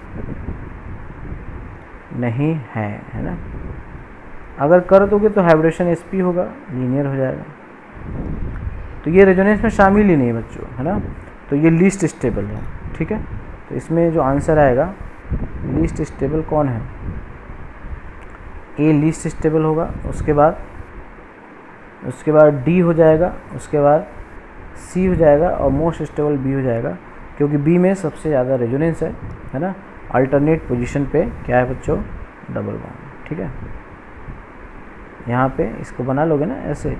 नहीं है ना। अगर कर दोगे तो हाइब्रेशन sp होगा, लीनियर हो जाएगा। तो ये रेजोनेंस में शामिल ही नहीं है बच्चों, है ना। तो ये लीस्ट स्टेबल है, ठीक है। तो इसमें जो आंसर आएगा, लीस्ट स्टेबल कौन है, ए लीस्ट स्टेबल होगा, उसके बाद डी हो जाएगा, उसके बाद सी हो जाएगा, और मोस्ट स्टेबल बी हो जाएगा, क्योंकि बी में सबसे ज़्यादा रेजोनेंस है ना। अल्टरनेट पोजीशन पे क्या है बच्चों, डबल बॉन्ड, ठीक है। यहाँ पे इसको बना लोगे ना ऐसे,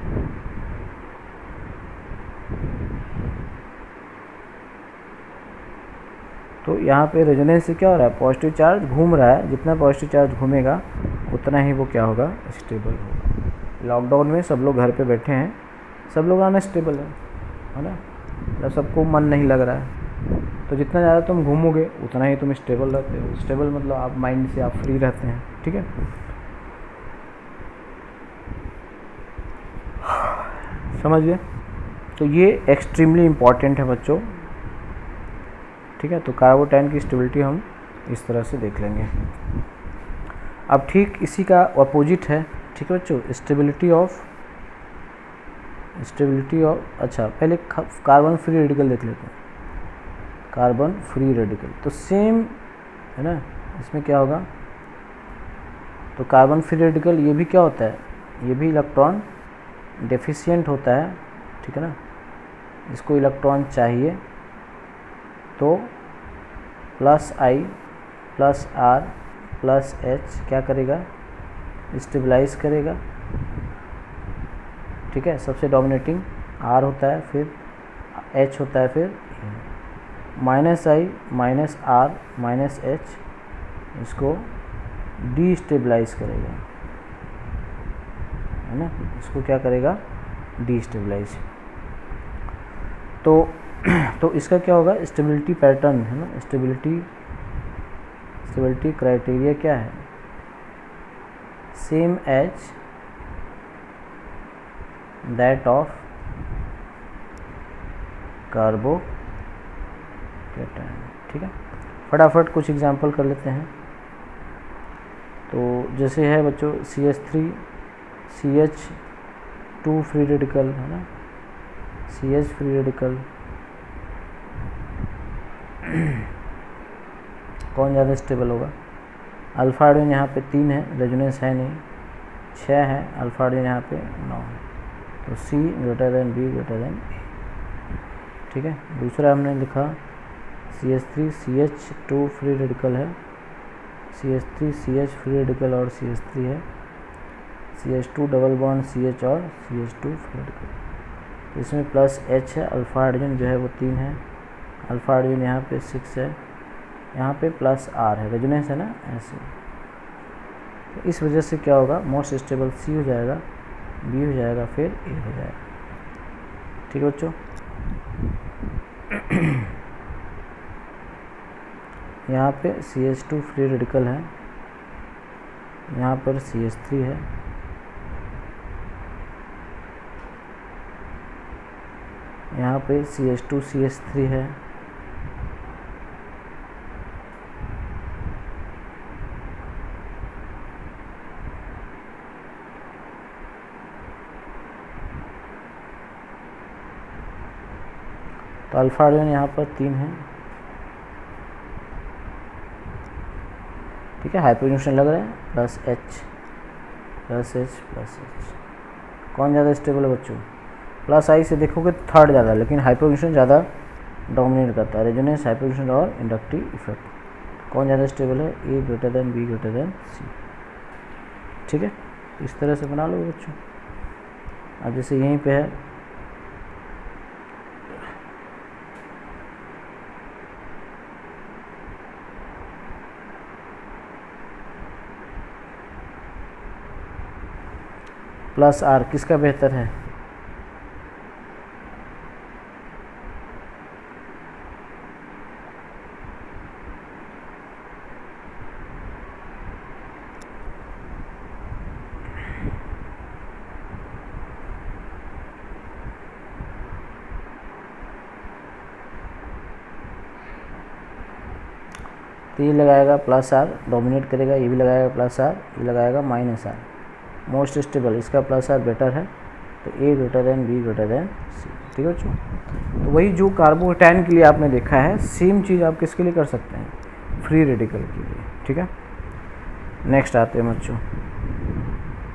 तो यहाँ पे रेजोनेंस से क्या हो रहा है, पॉजिटिव चार्ज घूम रहा है, जितना पॉजिटिव चार्ज घूमेगा उतना ही वो क्या होगा, स्टेबल होगा। लॉकडाउन में सब लोग घर पे बैठे हैं, सब लोग अनस्टेबल है ना, मतलब सबको मन नहीं लग रहा है। तो जितना ज़्यादा तुम घूमोगे उतना ही तुम स्टेबल रहते हो। स्टेबल मतलब आप माइंड से आप फ्री रहते हैं, ठीक है। समझ गए। तो ये एक्सट्रीमली इम्पॉर्टेंट है बच्चों, ठीक है। तो कार्बोटाइन की स्टेबिलिटी हम इस तरह से देख लेंगे। अब ठीक इसी का अपोजिट है, ठीक है बच्चों, स्टेबिलिटी ऑफ अच्छा पहले कार्बन फ्री रेडिकल देख लेते हैं। कार्बन फ्री रेडिकल तो सेम है ना, इसमें क्या होगा, तो कार्बन फ्री रेडिकल ये भी क्या होता है, ये भी इलेक्ट्रॉन डेफिशिएंट होता है, ठीक है ना। इसको इलेक्ट्रॉन चाहिए, तो plus I plus R plus H क्या करेगा, स्टेबलाइज करेगा, ठीक है। सबसे डोमिनेटिंग आर होता है, फिर एच होता है, फिर minus I minus R minus H इसको डी स्टेबलाइज करेगा, है ना। इसको क्या करेगा, डी स्टेबलाइज। तो इसका क्या होगा, स्टेबिलिटी पैटर्न है ना, स्टेबिलिटी क्राइटेरिया क्या है, same as that of carbocation, ठीक है। फटाफट कुछ एग्जांपल कर लेते हैं। तो जैसे है बच्चों CH3 CH2 फ्री रेडिकल है ना, CH फ्री रेडिकल कौन ज़्यादा स्टेबल होगा? अल्फा आर्गिन यहाँ पे 3 है, रेजोनेंस है नहीं, 6 है, अल्फा आर्गिन यहाँ पे 9 है, तो C greater than B greater than A। ठीक है, दूसरा हमने लिखा CH3 CH2 फ्री रेडिकल है, CH3 CH फ्री रेडिकल और CH3 है, CH2 डबल बॉन्ड CH और CH2 फ्री रेडिकल। इसमें प्लस H है, अल्फा हाइड्रोजन जो है वो 3 है, अल्फा हाइड्रोजन यहाँ पे 6 है, यहाँ पे प्लस R है, रेजोनेंस है ना ऐसे। तो इस वजह से क्या होगा, मोस्ट स्टेबल C हो जाएगा, B हो जाएगा, फिर A हो जाएगा। ठीक है बच्चों, यहाँ पे CH2 फ्री रेडिकल है, यहाँ पर CH3 है, यहाँ पे CH2 CH3 है, तो अल्फा हाइड्रोजन यहाँ पर 3 है। ठीक है, हाइपोटेंशन लग रहा है, plus H plus H plus H। कौन ज़्यादा स्टेबल है बच्चों? प्लस आई से देखोगे थर्ड ज़्यादा, लेकिन हाइपोटेंशन ज़्यादा डोमिनेट करता है, रेजोनेंस, हाइपोटेंशन और इंडक्टिव इफेक्ट। कौन ज़्यादा स्टेबल है? A greater than B greater than C। ठीक है, इस तरह से बना लो बच्चों। अब जैसे यहीं पे है प्लस R, किसका बेहतर है? तो ये लगाएगा प्लस R, डोमिनेट करेगा, ये भी लगाएगा प्लस R, ये लगाएगा माइनस R। मोस्ट स्टेबल इसका प्लस R बेटर है, तो A greater than B greater than C। ठीक है बच्चों, तो वही जो कार्बोकेटायन के लिए आपने देखा है, सेम चीज़ आप किसके लिए कर सकते हैं? फ्री रेडिकल के लिए। ठीक है, नेक्स्ट आते हैं बच्चों।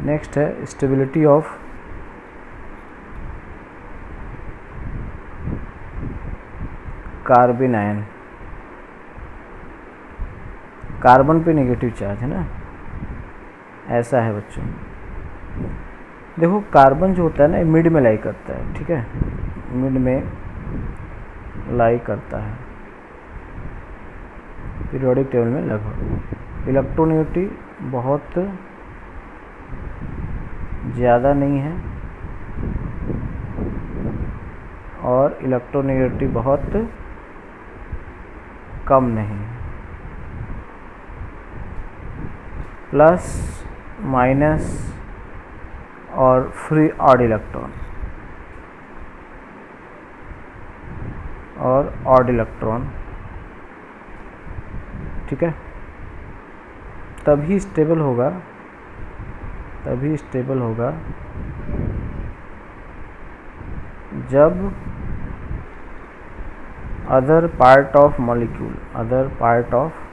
नेक्स्ट है stability of carbon ion. Carbon पे नेगेटिव चार्ज है ना, ऐसा है बच्चों। देखो कार्बन जो होता है ना, मिड में लाई करता है। ठीक है, मिड में लाई करता है पीरियोडिक टेबल में लगभग। इलेक्ट्रोनेगेटिव बहुत ज़्यादा नहीं है और इलेक्ट्रोनेगेटिव बहुत कम नहीं है। प्लस माइनस और फ्री ऑड इलेक्ट्रॉन और ऑड इलेक्ट्रॉन। ठीक है, तभी स्टेबल होगा, तभी स्टेबल होगा जब other part of molecule, other part of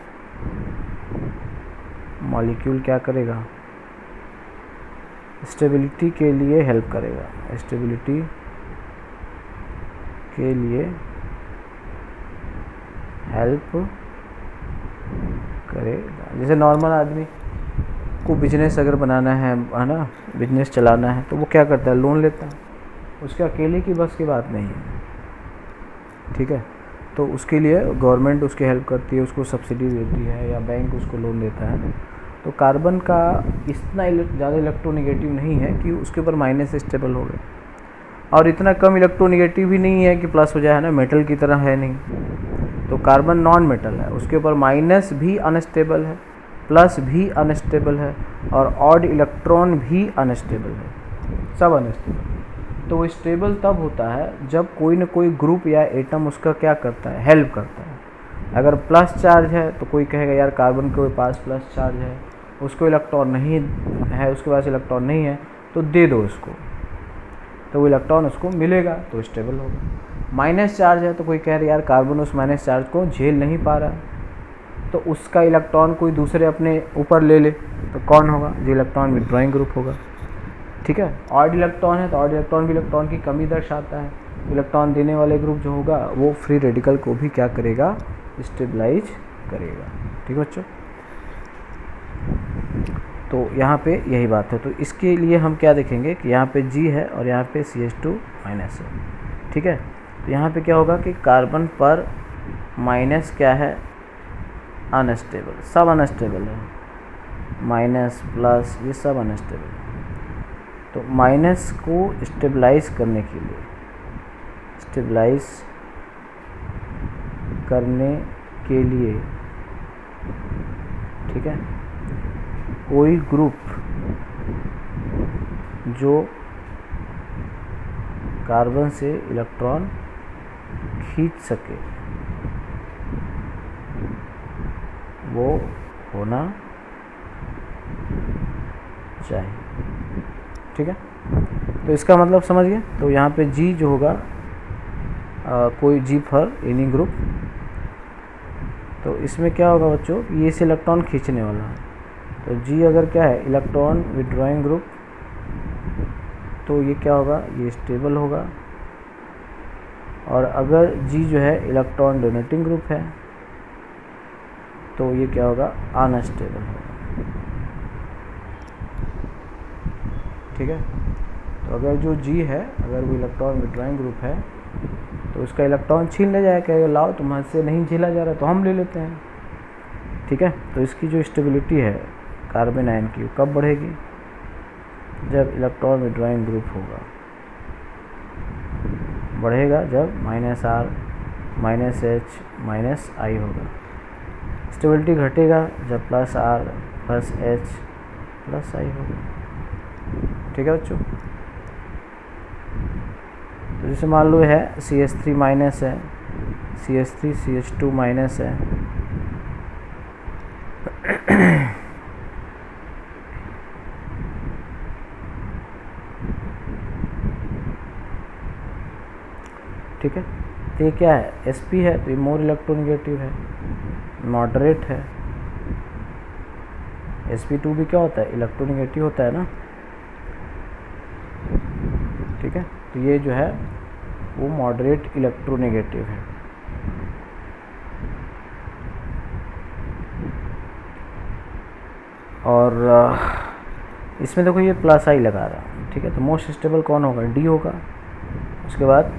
molecule क्या करेगा? स्टेबिलिटी के लिए हेल्प करेगा, स्टेबिलिटी के लिए हेल्प करेगा। जैसे नॉर्मल आदमी को बिजनेस अगर बनाना है ना, बिजनेस चलाना है, तो वो क्या करता है? लोन लेता है। उसके अकेले की बस की बात नहीं है। ठीक है, तो उसके लिए गवर्नमेंट उसकी हेल्प करती है, उसको सब्सिडी देती है या बैंक उसको लोन देता है। तो कार्बन का इतना ज़्यादा इलेक्ट्रोनेगेटिव नहीं है कि उसके ऊपर माइनस स्टेबल हो गए, और इतना कम इलेक्ट्रोनेगेटिव भी नहीं है कि प्लस हो जाए, है ना, मेटल की तरह है नहीं। तो कार्बन नॉन मेटल है, उसके ऊपर माइनस भी अनस्टेबल है, प्लस भी अनस्टेबल है और ऑड इलेक्ट्रॉन भी अनस्टेबल है, सब अनस्टेबल। तो वो स्टेबल तब होता है जब कोई ना कोई ग्रुप या एटम उसका क्या करता है? हेल्प करता है। अगर प्लस चार्ज है तो कोई कहेगा यार कार्बन के पास प्लस चार्ज है, उसको इलेक्ट्रॉन नहीं है, उसके पास इलेक्ट्रॉन नहीं है, तो दे दो उसको, तो वो इलेक्ट्रॉन उसको मिलेगा, तो स्टेबल होगा। माइनस चार्ज है तो कोई कह रहा है यार कार्बन उस माइनस चार्ज को झेल नहीं पा रहा है, तो उसका इलेक्ट्रॉन कोई दूसरे अपने ऊपर ले ले तो कौन होगा? जो इलेक्ट्रॉन विड्रॉइंग ग्रुप होगा। ठीक है, ऑड इलेक्ट्रॉन है तो ऑड इलेक्ट्रॉन भी इलेक्ट्रॉन की कमी दर्शाता है। इलेक्ट्रॉन देने वाले ग्रुप जो होगा वो फ्री रेडिकल को भी क्या करेगा? स्टेबलाइज करेगा। ठीक है बच्चों, तो यहाँ पे यही बात है। तो इसके लिए हम क्या देखेंगे कि यहाँ पे G है और यहाँ पे CH2 माइनस है। ठीक है, तो यहाँ पे क्या होगा कि कार्बन पर माइनस क्या है? अनस्टेबल, सब अनस्टेबल है, माइनस प्लस ये सब अनस्टेबल है। तो माइनस को स्टेबलाइज करने के लिए, स्टेबलाइज करने के लिए, ठीक है, कोई ग्रुप जो कार्बन से इलेक्ट्रॉन खींच सके वो होना चाहिए। ठीक है, तो इसका मतलब समझ गए। तो यहाँ पे G जो होगा कोई G फॉर एनी ग्रुप, तो इसमें क्या होगा बच्चों? ये इस इलेक्ट्रॉन खींचने वाला है। तो G अगर क्या है? इलेक्ट्रॉन विड्रॉइंग ग्रुप, तो ये क्या होगा? ये स्टेबल होगा। और अगर G जो है इलेक्ट्रॉन डोनेटिंग ग्रुप है तो ये क्या होगा? अनस्टेबल होगा। ठीक है, तो अगर जो G है, अगर वो इलेक्ट्रॉन विड्रॉइंग ग्रुप है तो उसका इलेक्ट्रॉन छीन ले जाएगा, कहेगा लाओ तुम्हारे नहीं झेला जा रहा तो हम ले लेते हैं। ठीक है, तो इसकी जो स्टेबिलिटी है कार्बन आयन की कब बढ़ेगी? जब इलेक्ट्रॉन विड्रॉइंग ग्रुप होगा। बढ़ेगा जब -R -H -I होगा। स्टेबिलिटी घटेगा जब +R +H +I होगा। ठीक है बच्चों, तो जैसे मान लो है CH3 माइनस है, CH3 CH2 माइनस है, ठीक है, तो ये क्या है? Sp है तो ये मोर इलेक्ट्रोनेगेटिव है, मॉडरेट है। Sp2 भी क्या होता है? इलेक्ट्रोनेगेटिव होता है ना। ठीक है, तो ये जो है वो मॉडरेट इलेक्ट्रोनेगेटिव है। और इसमें देखो ये +I लगा रहा है। ठीक है, तो मोस्ट स्टेबल कौन होगा? D होगा, उसके बाद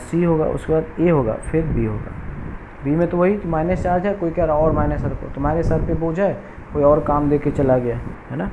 C होगा, उसके बाद A होगा, फिर B होगा। B में तो वही माइनस चार्ज है, कोई कह रहा और माइनस रखो, तुम्हारे सर पे बोझ है, कोई और काम दे के चला गया है ना।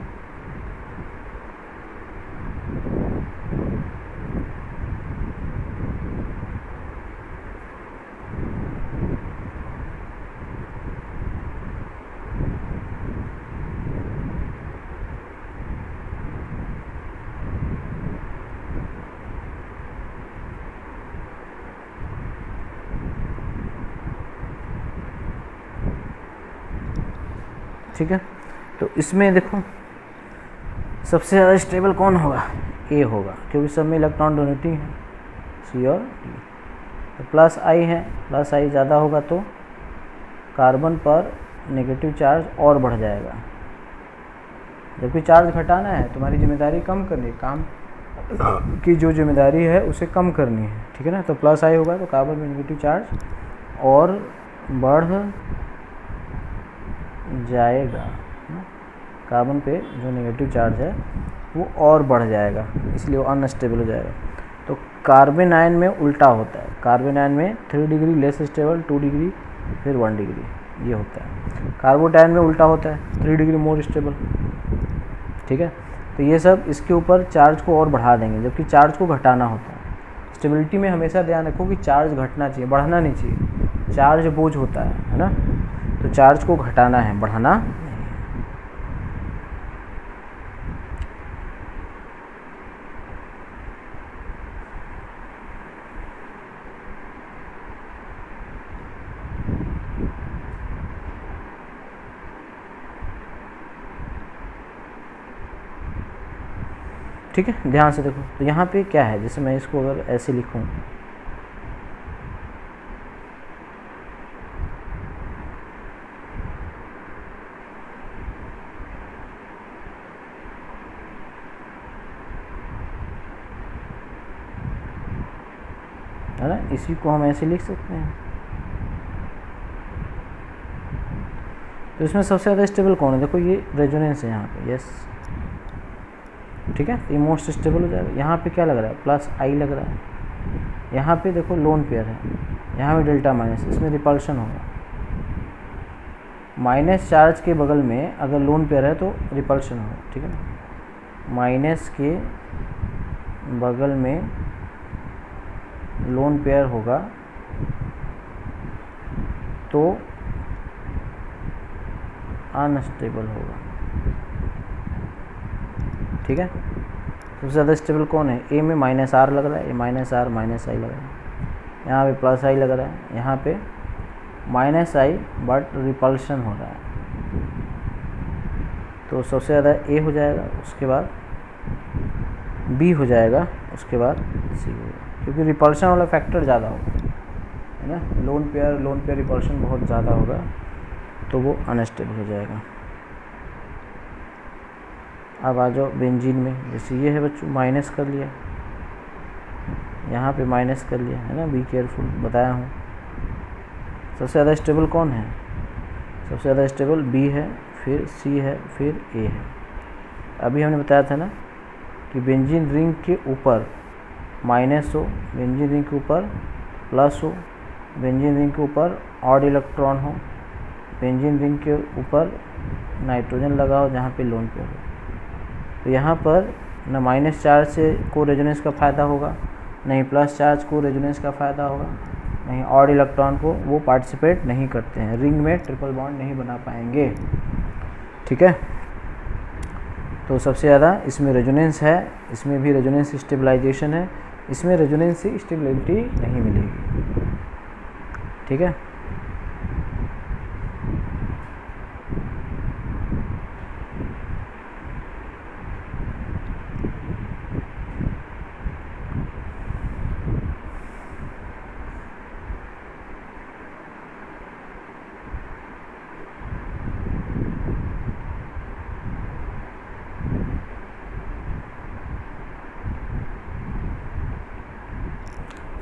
ठीक है, तो इसमें देखो सबसे ज़्यादा स्टेबल कौन होगा? A होगा, क्योंकि सब में इलेक्ट्रॉन डोनेटिंग है, C और D। तो +I है, +I ज़्यादा होगा तो कार्बन पर नेगेटिव चार्ज और बढ़ जाएगा, जबकि चार्ज घटाना है, तुम्हारी जिम्मेदारी कम करनी है, काम की जो जिम्मेदारी है उसे कम करनी है। ठीक है ना, तो +I होगा तो कार्बन में नेगेटिव चार्ज और बढ़ जाएगा, कार्बन पे जो नेगेटिव चार्ज है वो और बढ़ जाएगा, इसलिए वो अनस्टेबल हो जाएगा। तो कार्बन आयन में उल्टा होता है, कार्बन आयन में 3 डिग्री लेस स्टेबल, 2 डिग्री, फिर 1 डिग्री, ये होता है। कार्बोट आयन में उल्टा होता है, 3 डिग्री मोर स्टेबल। ठीक है, तो ये सब इसके ऊपर चार्ज को और बढ़ा देंगे, जबकि चार्ज को घटाना होता है। स्टेबिलिटी में हमेशा ध्यान रखो कि चार्ज घटना चाहिए, बढ़ना नहीं चाहिए। चार्ज बोझ होता है ना, तो चार्ज को घटाना है, बढ़ाना नहीं है। ठीक है, ध्यान से देखो, तो यहाँ पे क्या है, जैसे मैं इसको अगर ऐसे लिखूँ, है ना, इसी को हम ऐसे लिख सकते हैं। तो इसमें सबसे ज़्यादा स्टेबल कौन है, देखो ये रेजोनेंस है यहाँ पे, यस ठीक है, ये मोस्ट स्टेबल हो जाएगा। यहाँ पे क्या लग रहा है, प्लस आई लग रहा है, यहाँ पे देखो लोन पेयर है, यहाँ पे डेल्टा माइनस, इसमें रिपल्शन होगा। माइनस चार्ज के बगल में अगर लोन पेयर है तो रिपल्शन होगा, ठीक है ना। माइनस के बगल में लोन पेयर होगा तो अनस्टेबल होगा, ठीक है। सबसे ज़्यादा स्टेबल कौन है, ए में माइनस आर लग रहा है, ये माइनस आर माइनस आई लग रहा है, यहाँ पे प्लस आई लग रहा है, यहाँ पे माइनस आई बट रिपल्शन हो रहा है, तो सबसे ज़्यादा ए हो जाएगा, उसके बाद बी हो जाएगा, उसके बाद सी होगा, क्योंकि रिपल्शन वाला फैक्टर ज़्यादा होगा, है ना। लोन पेयर रिपल्शन बहुत ज़्यादा होगा तो वो अनस्टेबल हो जाएगा। अब आ जाओ बेंजीन में, जैसे ये है बच्चों, माइनस कर लिया, यहाँ पे माइनस कर लिया, है ना, बी केयरफुल, बताया हूँ। सबसे ज़्यादा स्टेबल कौन है, सबसे ज़्यादा स्टेबल बी है, फिर सी है, फिर ए है। अभी हमने बताया था ना कि बेंजीन रिंग के ऊपर माइनस हो, बेंजीन रिंग के ऊपर प्लस हो, बेंजीन रिंग के ऊपर ऑड इलेक्ट्रॉन हो, बेंजीन रिंग के ऊपर नाइट्रोजन लगा हो जहाँ पे लोन पेयर हो। तो यहाँ पर न माइनस चार्ज से को रेजोनेंस का फ़ायदा होगा, नहीं प्लस चार्ज को रेजोनेंस का फ़ायदा होगा, नहीं ऑड इलेक्ट्रॉन को, वो पार्टिसिपेट नहीं करते हैं, रिंग में ट्रिपल बॉन्ड नहीं बना पाएंगे, ठीक है। तो सबसे ज़्यादा इसमें रेजोनेंस है, इसमें भी रेजोनेंस स्टेबलाइजेशन है, इसमें रेजोनेंस से स्टेबिलिटी नहीं मिलेगी, ठीक है।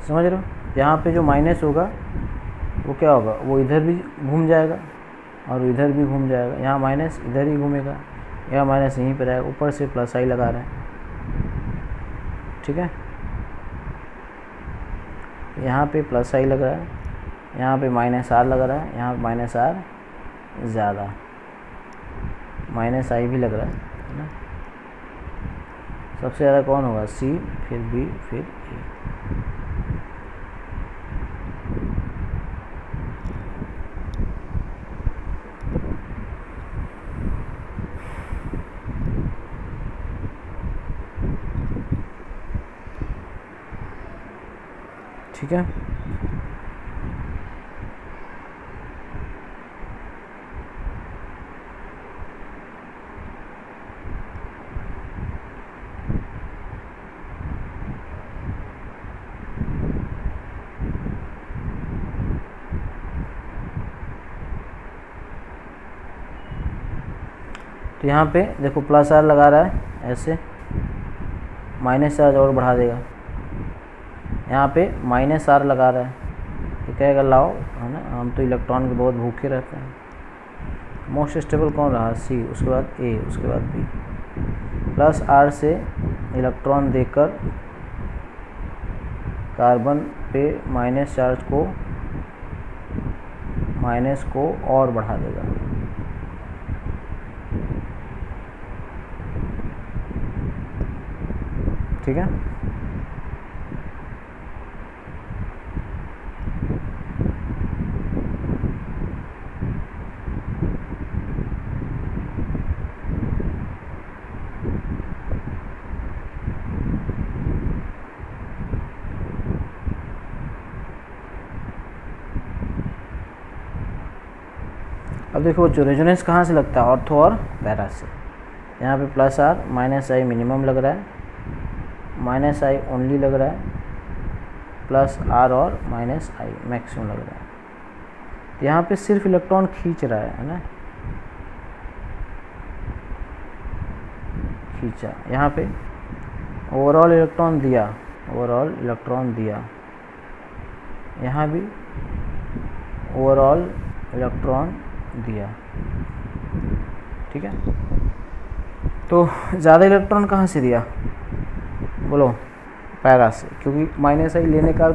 समझ रहे हो, यहाँ पे जो माइनस होगा वो क्या होगा, वो इधर भी घूम जाएगा और इधर भी घूम जाएगा, यहाँ माइनस इधर ही घूमेगा, यहाँ माइनस यहीं पर आएगा, ऊपर से प्लस आई लगा रहे हैं, ठीक है। यहाँ पे प्लस आई लग रहा है, यहाँ पे माइनस आर लग रहा है, यहाँ माइनस आर ज़्यादा, माइनस आई भी लग रहा है ना। सबसे ज़्यादा कौन होगा, सी, फिर बी, फिर ए। ठीक है, तो यहाँ पे देखो प्लस आर लगा रहा है ऐसे, माइनस चार्ज और बढ़ा देगा, यहाँ पे माइनस आर लगा रहा है, तो कहेगा लाओ, है ना, हम तो इलेक्ट्रॉन के बहुत भूखे रहते हैं। मोस्ट स्टेबल कौन रहा, सी, उसके बाद ए, उसके बाद बी। प्लस आर से इलेक्ट्रॉन देकर कार्बन पे माइनस चार्ज को, माइनस को और बढ़ा देगा, ठीक है। अब देखो जो रेजोनेंस कहाँ से लगता है, ऑर्थो और पैरा से। यहाँ पे plus R, minus I minimum लग रहा है, माइनस आई ओनली लग रहा है, प्लस आर और माइनस आई मैक्सिमम लग रहा है। तो यहाँ पे सिर्फ इलेक्ट्रॉन खींच रहा है ना, खींचा, यहाँ पे ओवरऑल इलेक्ट्रॉन दिया, ओवरऑल इलेक्ट्रॉन दिया, यहाँ भी ओवरऑल इलेक्ट्रॉन दिया, ठीक है। तो ज़्यादा इलेक्ट्रॉन कहाँ से दिया बोलो, पैरा से, क्योंकि माइनस आई लेने का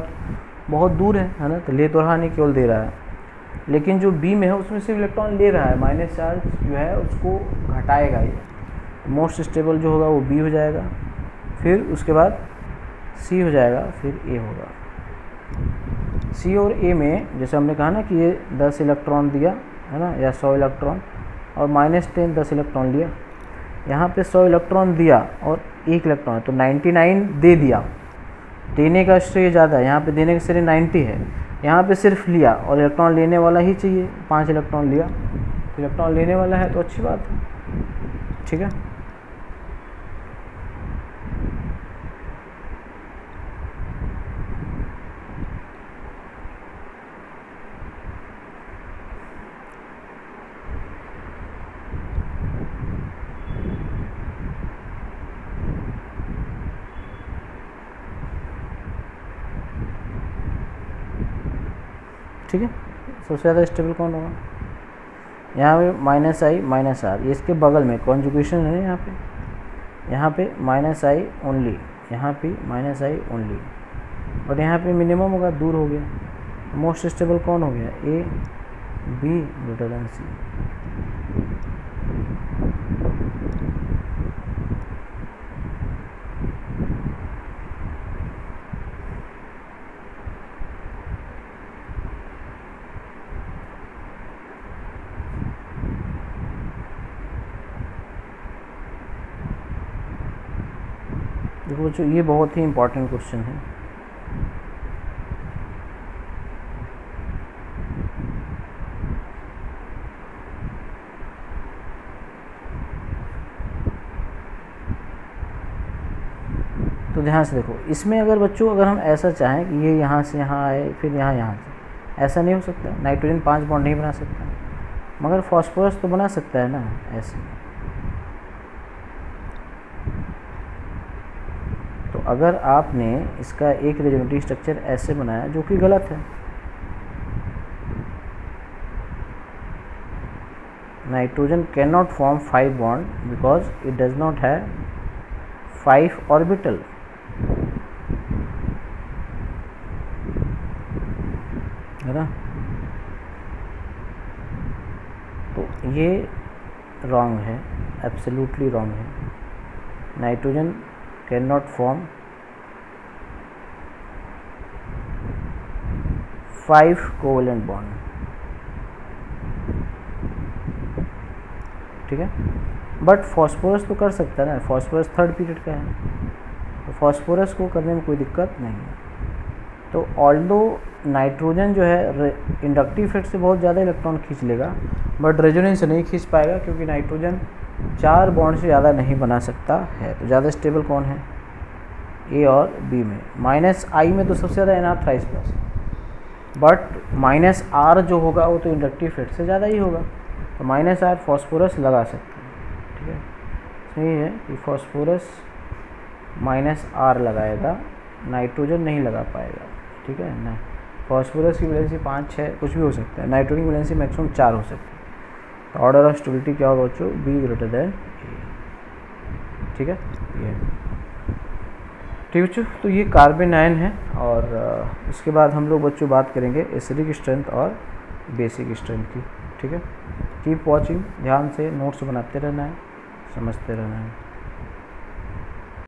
बहुत दूर है ना, तो ले तो रहा नहीं, केवल दे रहा है। लेकिन जो बी में है उसमें सिर्फ इलेक्ट्रॉन ले रहा है, माइनस चार्ज जो है उसको घटाएगा ये। मोस्ट स्टेबल जो होगा वो बी हो जाएगा, फिर उसके बाद सी हो जाएगा, फिर ए होगा। सी और ए में जैसे हमने कहा ना कि ये 10 इलेक्ट्रॉन दिया है ना, या 100 इलेक्ट्रॉन, और -10 10 इलेक्ट्रॉन लिया। यहाँ पे 100 इलेक्ट्रॉन दिया और 1 इलेक्ट्रॉन, तो 99 दे दिया। देने का श्रेय ज़्यादा है, यहाँ पे देने का श्रेय 90 है, यहाँ पे सिर्फ लिया और इलेक्ट्रॉन लेने वाला ही चाहिए। 5 इलेक्ट्रॉन लिया, तो इलेक्ट्रॉन लेने वाला है तो अच्छी बात है, ठीक है। ठीक है, सबसे ज़्यादा स्टेबल कौन होगा, यहाँ पे -i -r, ये इसके बगल में कॉन्जुगेशन है यहाँ पे -i ओनली, यहाँ पे -i ओनली, और यहाँ पे मिनिमम होगा, दूर हो गया। मोस्ट स्टेबल कौन हो गया, ए बी ग्रेटर देन सी। देखो बच्चों, ये बहुत ही इम्पोर्टेंट क्वेश्चन है। तो ध्यान से देखो, इसमें अगर बच्चों अगर हम ऐसा चाहें कि ये यहाँ से यहाँ आए, फिर यहाँ से, ऐसा नहीं हो सकता। नाइट्रोजन 5 बॉन्ड नहीं बना सकता, मगर फॉस्फोरस तो बना सकता है ना ऐसे। तो अगर आपने इसका एक रेजोनेटिव स्ट्रक्चर ऐसे बनाया, जो कि गलत है, nitrogen can not form 5 bond because it does not have 5 orbital. है ना, तो ये रॉन्ग है, एब्सोल्युटली रॉन्ग है। Nitrogen can not form 5 covalent bond, ठीक है। बट फॉस्फोरस तो कर सकता है ना, फॉस्फोरस 3rd पीरियड का है, तो फॉस्फोरस को करने में कोई दिक्कत नहीं है। तो ऑल्दो नाइट्रोजन जो है इंडक्टिव इफेक्ट से बहुत ज़्यादा इलेक्ट्रॉन खींच लेगा, बट रेजोनेंस से नहीं खींच पाएगा, क्योंकि नाइट्रोजन 4 बॉन्ड से ज़्यादा नहीं बना सकता है। तो ज़्यादा स्टेबल कौन है, ए और बी में। -i में तो सबसे ज़्यादा NR thrice plus, but -r जो होगा वो तो इंडक्टिव इफेक्ट से ज़्यादा ही होगा, तो -r फॉस्फोरस लगा सकते हैं, ठीक है। सही है कि फॉस्फोरस -r लगाएगा, नाइट्रोजन नहीं लगा पाएगा, ठीक है ना। फॉस्फोरस की वैलेंसी 5 6 कुछ भी हो सकता है, नाइट्रोजन की वैलेंसी मैक्सिमम 4 हो सकती है। तो ऑर्डर ऑफ स्टेबिलिटी क्या होगा बच्चों, बी ग्रेटर देन ए, ठीक है। ये ठीक बच्चों, तो ये कार्बन आयन है। और इसके बाद हम लोग बच्चों बात करेंगे एसिडिक स्ट्रेंथ और बेसिक स्ट्रेंथ की, ठीक है। कीप वॉचिंग, ध्यान से नोट्स बनाते रहना है, समझते रहना है।